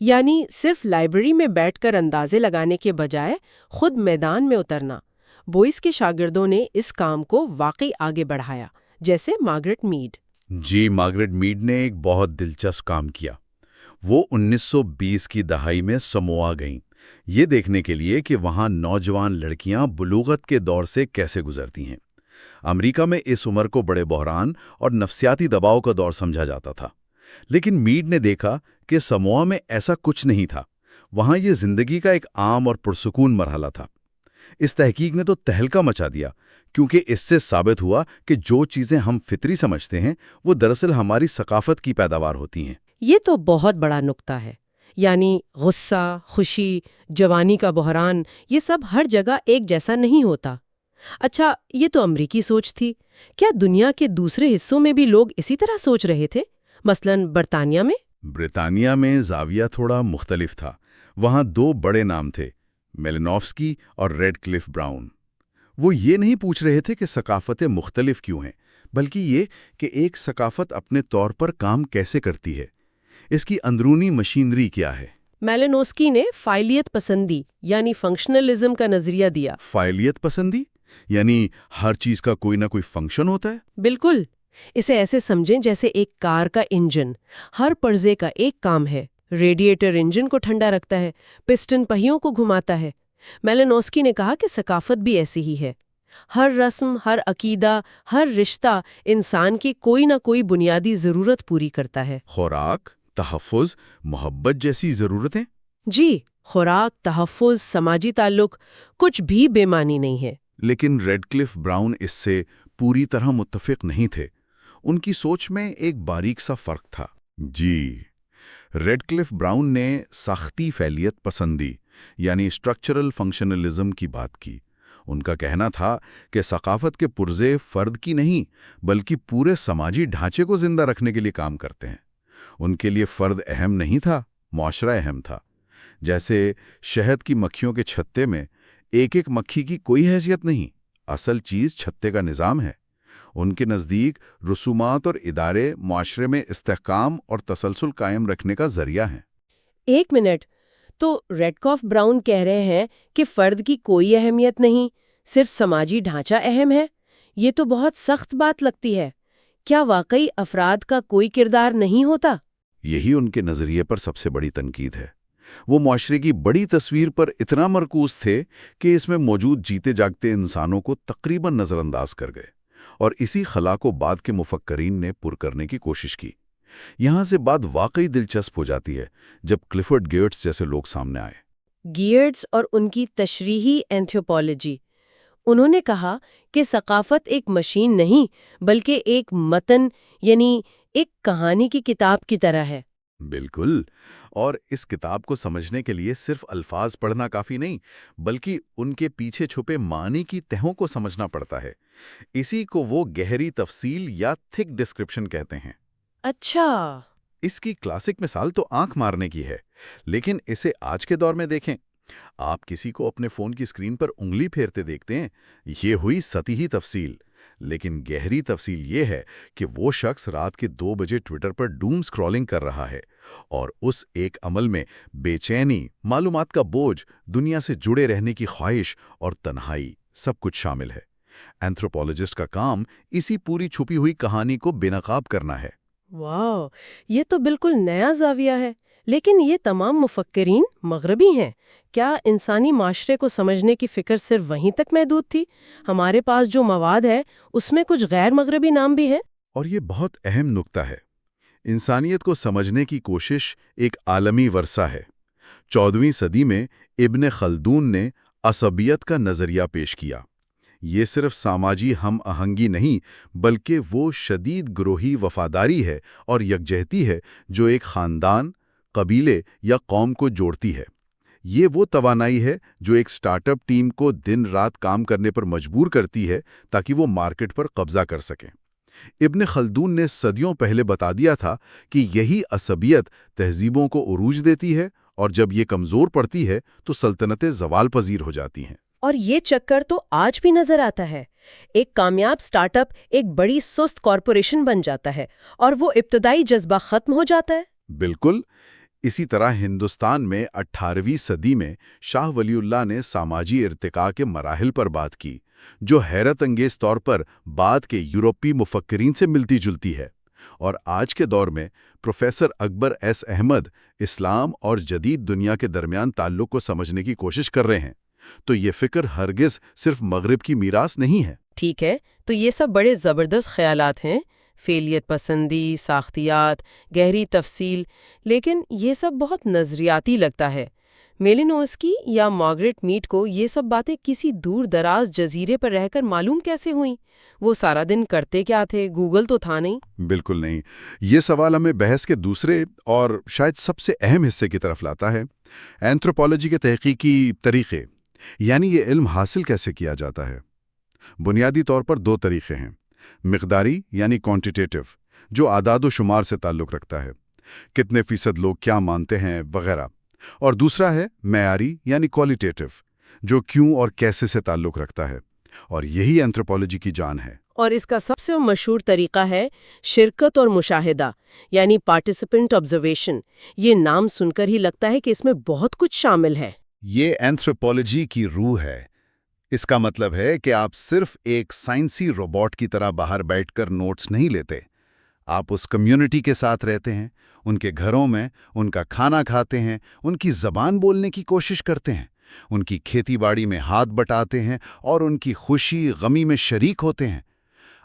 یعنی صرف لائبریری میں بیٹھ کر اندازے لگانے کے بجائے خود میدان میں اترنا۔ بوئس کے شاگردوں نے اس کام کو واقعی آگے بڑھایا، جیسے مارگریٹ میڈ۔ جی، مارگریٹ میڈ نے ایک بہت دلچسپ کام کیا۔ وہ 1920 کی دہائی میں سموا گئیں، یہ دیکھنے کے لیے کہ وہاں نوجوان لڑکیاں بلوغت کے دور سے کیسے گزرتی ہیں۔ امریکہ میں اس عمر کو بڑے بحران اور نفسیاتی دباؤ کا دور سمجھا جاتا تھا، لیکن میڈ نے دیکھا کہ سموا میں ایسا کچھ نہیں تھا۔ وہاں یہ زندگی کا ایک عام اور پرسکون مرحلہ تھا۔ اس تحقیق نے تو تہلکہ مچا دیا، کیونکہ اس سے ثابت ہوا کہ جو چیزیں ہم فطری سمجھتے ہیں وہ دراصل ہماری ثقافت کی پیداوار ہوتی ہیں۔ یہ تو بہت بڑا نقطہ ہے، یعنی غصہ، خوشی، جوانی کا بحران، یہ سب ہر جگہ ایک جیسا نہیں ہوتا۔ اچھا، یہ تو امریکی سوچ تھی، کیا دنیا کے دوسرے حصوں میں بھی لوگ اسی طرح سوچ رہے تھے؟ مثلاً برطانیہ میں؟ برطانیہ میں زاویہ تھوڑا مختلف تھا۔ وہاں دو بڑے نام تھے، میلینوفسکی اور ریڈ کلف براؤن۔ وہ یہ نہیں پوچھ رہے تھے کہ ثقافتیں مختلف کیوں ہیں، بلکہ یہ کہ ایک ثقافت اپنے طور پر کام کیسے کرتی ہے، اس کی اندرونی مشینری کیا ہے۔ میلینوفسکی نے فاعلیت پسندی یعنی فنکشنلزم کا نظریہ دیا۔ فاعلیت پسندی یعنی ہر چیز کا کوئی نہ کوئی فنکشن ہوتا ہے؟ بالکل، اسے ایسے سمجھیں جیسے ایک کار کا انجن، ہر پرزے کا ایک کام ہے۔ ریڈیٹر انجن کو ٹھنڈا رکھتا ہے، پسٹن پہیوں کو گھماتا ہے۔ میلینوفسکی نے کہا کہ ثقافت بھی ایسی ہی ہے۔ ہر رسم، ہر عقیدہ، ہر رشتہ انسان کی کوئی نہ کوئی بنیادی ضرورت پوری کرتا ہے۔ خوراک، تحفظ، محبت جیسی ضرورتیں؟ جی، خوراک، تحفظ، سماجی تعلق، کچھ بھی بے معنی نہیں ہے۔ لیکن ریڈ کلف براؤن اس سے پوری طرح متفق نہیں تھے۔ ان کی سوچ میں ایک باریک سا فرق تھا۔ جی، ریڈ کلف براؤن نے ساختی فعلیت پسندی یعنی اسٹرکچرل فنکشنلزم کی بات کی۔ ان کا کہنا تھا کہ ثقافت کے پرزے فرد کی نہیں بلکہ پورے سماجی ڈھانچے کو زندہ رکھنے کے لیے کام کرتے ہیں۔ ان کے لیے فرد اہم نہیں تھا، معاشرہ اہم تھا۔ جیسے شہد کی مکھیوں کے چھتے میں ایک ایک مکھی کی کوئی حیثیت نہیں، اصل چیز چھتے کا نظام ہے۔ ان کے نزدیک رسومات اور ادارے معاشرے میں استحکام اور تسلسل قائم رکھنے کا ذریعہ ہیں۔ ایک منٹ، تو ریڈ کلف براؤن کہہ رہے ہیں کہ فرد کی کوئی اہمیت نہیں، صرف سماجی ڈھانچہ اہم ہے۔ یہ تو بہت سخت بات لگتی ہے۔ کیا واقعی افراد کا کوئی کردار نہیں ہوتا؟ یہی ان کے نظریے پر سب سے بڑی تنقید ہے۔ وہ معاشرے کی بڑی تصویر پر اتنا مرکوز تھے کہ اس میں موجود جیتے جاگتے انسانوں کو تقریباً نظر انداز کر گئے، اور اسی خلا کو بعد کے مفکرین نے پر کرنے کی کوشش کی۔ یہاں سے بات واقعی دلچسپ ہو جاتی ہے جب کلفرڈ گیئٹس جیسے لوگ سامنے آئے۔ گیئٹس اور ان کی تشریحی اینتھروپولوجی۔ انہوں نے کہا کہ ثقافت ایک مشین نہیں بلکہ ایک متن یعنی ایک کہانی کی کتاب کی طرح ہے۔ بالکل، اور اس کتاب کو سمجھنے کے لیے صرف الفاظ پڑھنا کافی نہیں بلکہ ان کے پیچھے چھپے معنی کی تہوں کو سمجھنا پڑتا ہے۔ اسی کو وہ گہری تفصیل یا تھک ڈسکرپشن کہتے ہیں۔ اچھا، اس کی کلاسک مثال تو آنکھ مارنے کی ہے، لیکن اسے آج کے دور میں دیکھیں۔ آپ کسی کو اپنے فون کی اسکرین پر انگلی پھیرتے دیکھتے ہیں، یہ ہوئی سطحی تفصیل، لیکن گہری تفصیل یہ ہے کہ وہ شخص رات کے 2 بجے ٹویٹر پر ڈوم سکرولنگ کر رہا ہے، اور اس ایک عمل میں بے چینی، معلومات کا بوجھ، دنیا سے جڑے رہنے کی خواہش اور تنہائی سب کچھ شامل ہے۔ اینتھروپولوجسٹ کا کام اسی پوری چھپی ہوئی کہانی کو بے نقاب کرنا ہے۔ واو، یہ تو بالکل نیا زاویہ ہے۔ لیکن یہ تمام مفکرین مغربی ہیں۔ کیا انسانی معاشرے کو سمجھنے کی فکر صرف وہیں تک محدود تھی؟ ہمارے پاس جو مواد ہے اس میں کچھ غیر مغربی نام بھی ہیں۔ اور یہ بہت اہم نکتہ ہے۔ انسانیت کو سمجھنے کی کوشش ایک عالمی ورثہ ہے۔ 14ویں صدی میں ابن خلدون نے عصبیت کا نظریہ پیش کیا۔ یہ صرف سماجی ہم آہنگی نہیں بلکہ وہ شدید گروہی وفاداری ہے اور یکجہتی ہے جو ایک خاندان، قبیلے یا قوم کو جوڑتی ہے۔ یہ وہ توانائی ہے جو ایک سٹارٹ اپ ٹیم کو دن رات کام کرنے پر مجبور کرتی ہے تاکہ وہ مارکیٹ پر قبضہ کر سکیں۔ ابن خلدون نے صدیوں پہلے بتا دیا تھا کہ یہی عصبیت تہذیبوں کو عروج دیتی ہے اور جب یہ کمزور پڑتی ہے تو سلطنتیں زوال پذیر ہو جاتی ہیں۔ اور یہ چکر تو آج بھی نظر آتا ہے۔ ایک کامیاب سٹارٹ اپ ایک بڑی سست کارپوریشن بن جاتا ہے اور وہ ابتدائی جذبہ ختم ہو جاتا ہے۔ بالکل اسی طرح ہندوستان میں 18ویں صدی میں شاہ ولی اللہ نے سماجی ارتقاء کے مراحل پر بات کی، جو حیرت انگیز طور پر بعد کے یورپی مفکرین سے ملتی جلتی ہے۔ اور آج کے دور میں پروفیسر اکبر ایس احمد اسلام اور جدید دنیا کے درمیان تعلق کو سمجھنے کی کوشش کر رہے ہیں۔ تو یہ فکر ہرگز صرف مغرب کی میراث نہیں ہے۔ ٹھیک ہے، تو یہ سب بڑے زبردست خیالات ہیں، فعلیت پسندی، ساختیات، گہری تفصیل، لیکن یہ سب بہت نظریاتی لگتا ہے۔ میلینوسکی یا مارگریٹ میڈ کو یہ سب باتیں کسی دور دراز جزیرے پر رہ کر معلوم کیسے ہوئیں؟ وہ سارا دن کرتے کیا تھے؟ گوگل تو تھا نہیں۔ بالکل نہیں۔ یہ سوال ہمیں بحث کے دوسرے اور شاید سب سے اہم حصے کی طرف لاتا ہے، اینتھروپولوجی کے تحقیقی طریقے، یعنی یہ علم حاصل کیسے کیا جاتا ہے۔ بنیادی طور پر دو طریقے ہیں، مقداری یعنی کوانٹیٹیٹو، جو اعداد و شمار سے تعلق رکھتا ہے، کتنے فیصد لوگ کیا مانتے ہیں وغیرہ، اور دوسرا ہے معیاری یعنی کوالٹیٹو، جو کیوں اور کیسے سے تعلق رکھتا ہے، اور یہی اینتھروپولوجی کی جان ہے۔ اور اس کا سب سے مشہور طریقہ ہے شرکت اور مشاہدہ، یعنی پارٹیسپینٹ آبزرویشن۔ یہ نام سن کر ہی لگتا ہے کہ اس میں بہت کچھ شامل ہے۔ یہ اینتھروپولوجی کی روح ہے۔ اس کا مطلب ہے کہ آپ صرف ایک سائنسی روبوٹ کی طرح باہر بیٹھ کر نوٹس نہیں لیتے، آپ اس کمیونٹی کے ساتھ رہتے ہیں، ان کے گھروں میں ان کا کھانا کھاتے ہیں، ان کی زبان بولنے کی کوشش کرتے ہیں، ان کی کھیتی باڑی میں ہاتھ بٹاتے ہیں اور ان کی خوشی غمی میں شریک ہوتے ہیں۔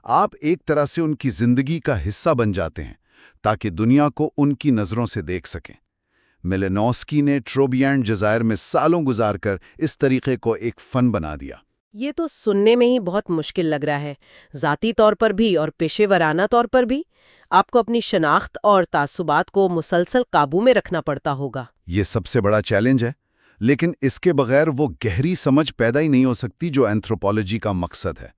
آپ ایک طرح سے ان کی زندگی کا حصہ بن جاتے ہیں تاکہ دنیا کو ان کی نظروں سے دیکھ سکیں۔ میلینوسکی نے ٹروبیانڈ جزائر میں سالوں گزار کر اس طریقے کو ایک فن بنا دیا۔ یہ تو سننے میں ہی بہت مشکل لگ رہا ہے، ذاتی طور پر بھی اور پیشے ورانہ طور پر بھی۔ آپ کو اپنی شناخت اور تعصبات کو مسلسل قابو میں رکھنا پڑتا ہوگا۔ یہ سب سے بڑا چیلنج ہے، لیکن اس کے بغیر وہ گہری سمجھ پیدا ہی نہیں ہو سکتی جو اینتھروپولوجی کا مقصد ہے۔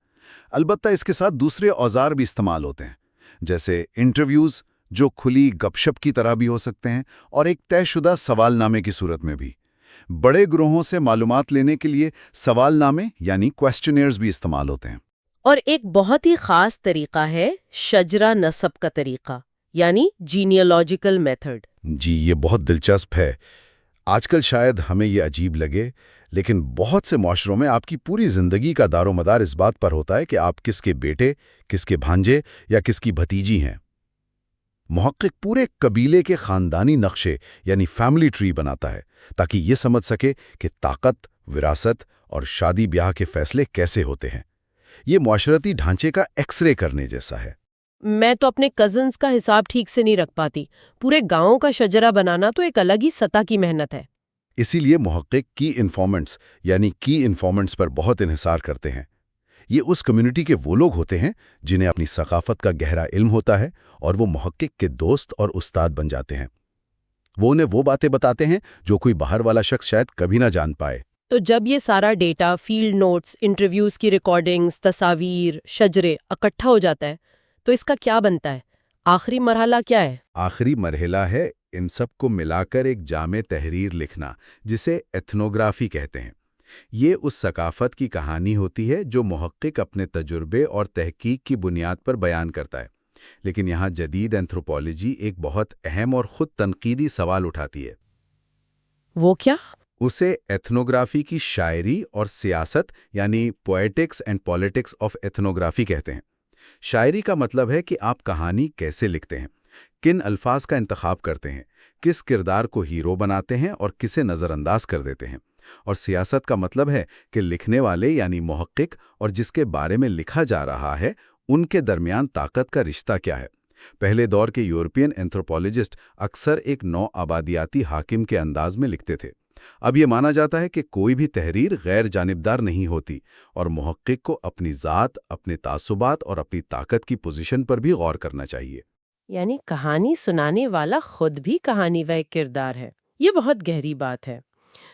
البتہ اس کے ساتھ دوسرے اوزار بھی استعمال ہوتے ہیں، جیسے انٹرویوز، جو کھلی گپ شپ کی طرح بھی ہو سکتے ہیں، اور ایک طے شدہ سوال نامے کی صورت میں بھی۔ بڑے گروہوں سے معلومات لینے کے لیے سوال نامے یعنی کویسچنیئرز بھی استعمال ہوتے ہیں۔ اور ایک بہت ہی خاص طریقہ ہے شجرہ نسب کا طریقہ، یعنی جینیالوجیکل میتھڈ۔ جی، یہ بہت دلچسپ ہے۔ آج کل شاید ہمیں یہ عجیب لگے، لیکن بہت سے معاشروں میں آپ کی پوری زندگی کا دار و مدار اس بات پر ہوتا ہے کہ آپ کس کے بیٹے، کس کے بھانجے یا کس کی بھتیجی ہیں۔ محقق پورے قبیلے کے خاندانی نقشے یعنی فیملی ٹری بناتا ہے تاکہ یہ سمجھ سکے کہ طاقت، وراثت اور شادی بیاہ کے فیصلے کیسے ہوتے ہیں۔ یہ معاشرتی ڈھانچے کا ایکس رے کرنے جیسا ہے۔ میں تو اپنے کزنز کا حساب ٹھیک سے نہیں رکھ پاتی۔ پورے گاؤں کا شجرہ بنانا تو ایک الگ ہی سطح کی محنت ہے۔ اسی لیے محقق کی انفارمنٹس یعنی کی انفارمنٹس پر بہت انحصار کرتے ہیں۔ یہ اس کمیونٹی کے وہ لوگ ہوتے ہیں جنہیں اپنی ثقافت کا گہرا علم ہوتا ہے، اور وہ محقق کے دوست اور استاد بن جاتے ہیں۔ وہ انہیں وہ باتیں بتاتے ہیں جو کوئی باہر والا شخص شاید کبھی نہ جان پائے۔ تو جب یہ سارا ڈیٹا، فیلڈ نوٹس، انٹرویوز کی ریکارڈنگز، تصاویر، شجرے اکٹھا ہو جاتا ہے تو اس کا کیا بنتا ہے؟ آخری مرحلہ کیا ہے؟ آخری مرحلہ ہے ان سب کو ملا کر ایک جامع تحریر لکھنا، جسے ایتھنوگرافی کہتے ہیں۔ یہ اس ثقافت کی کہانی ہوتی ہے جو محقق اپنے تجربے اور تحقیق کی بنیاد پر بیان کرتا ہے۔ لیکن یہاں جدید اینتھروپولوجی ایک بہت اہم اور خود تنقیدی سوال اٹھاتی ہے۔ وہ کیا؟ اسے ایتھنوگرافی کی شاعری اور سیاست یعنی پوئٹکس اینڈ پالیٹکس آف ایتھنوگرافی کہتے ہیں۔ شاعری کا مطلب ہے کہ آپ کہانی کیسے لکھتے ہیں، کن الفاظ کا انتخاب کرتے ہیں، کس کردار کو ہیرو بناتے ہیں اور کسے نظر انداز کر دیتے ہیں۔ اور سیاست کا مطلب ہے کہ لکھنے والے یعنی محقق اور جس کے بارے میں لکھا جا رہا ہے، ان کے درمیان طاقت کا رشتہ کیا ہے۔ پہلے دور کے یورپین اینتھروپولوجسٹ اکثر ایک نو آبادیاتی حاکم کے انداز میں لکھتے تھے۔ اب یہ مانا جاتا ہے کہ کوئی بھی تحریر غیر جانبدار نہیں ہوتی اور محقق کو اپنی ذات، اپنے تعصبات اور اپنی طاقت کی پوزیشن پر بھی غور کرنا چاہیے۔ یعنی کہانی سنانے والا خود بھی کہانی کا ایک کردار ہے۔ یہ بہت گہری بات ہے۔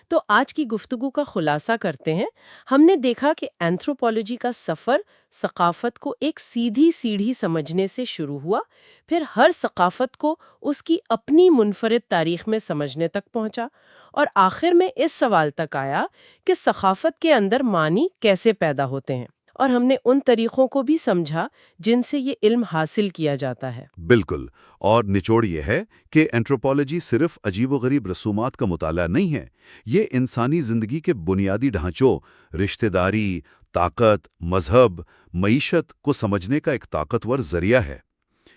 تو آج کی گفتگو کا خلاصہ کرتے ہیں۔ ہم نے دیکھا کہ اینتھروپولوجی کا سفر ثقافت کو ایک سیدھی سیڑھی سمجھنے سے شروع ہوا، پھر ہر ثقافت کو اس کی اپنی منفرد تاریخ میں سمجھنے تک پہنچا، اور آخر میں اس سوال تک آیا کہ ثقافت کے اندر معنی کیسے پیدا ہوتے ہیں، اور ہم نے ان طریقوں کو بھی سمجھا جن سے یہ علم حاصل کیا جاتا ہے۔ بالکل، اور نچوڑ یہ ہے کہ اینتھروپولوجی صرف عجیب و غریب رسومات کا مطالعہ نہیں ہے، یہ انسانی زندگی کے بنیادی ڈھانچوں، رشتہ داری، طاقت، مذہب، معیشت کو سمجھنے کا ایک طاقتور ذریعہ ہے۔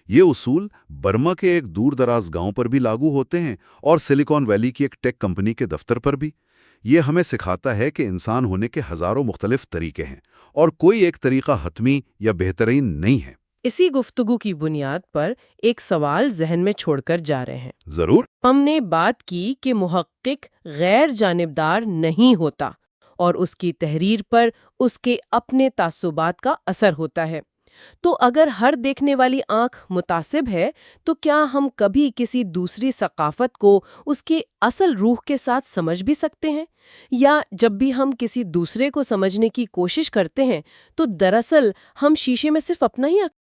یہ اصول برما کے ایک دور دراز گاؤں پر بھی لاگو ہوتے ہیں اور سلیکون ویلی کی ایک ٹیک کمپنی کے دفتر پر بھی۔ یہ ہمیں سکھاتا ہے کہ انسان ہونے کے ہزاروں مختلف طریقے ہیں اور کوئی ایک طریقہ حتمی یا بہترین نہیں ہے۔ اسی گفتگو کی بنیاد پر ایک سوال ذہن میں چھوڑ کر جا رہے ہیں۔ ضرور۔ ہم نے بات کی کہ محقق غیر جانبدار نہیں ہوتا اور اس کی تحریر پر اس کے اپنے تعصبات کا اثر ہوتا ہے۔ تو اگر ہر دیکھنے والی آنکھ متعصب ہے، تو کیا ہم کبھی کسی دوسری ثقافت کو اس کے اصل روح کے ساتھ سمجھ بھی سکتے ہیں؟ یا جب بھی ہم کسی دوسرے کو سمجھنے کی کوشش کرتے ہیں تو دراصل ہم شیشے میں صرف اپنا ہی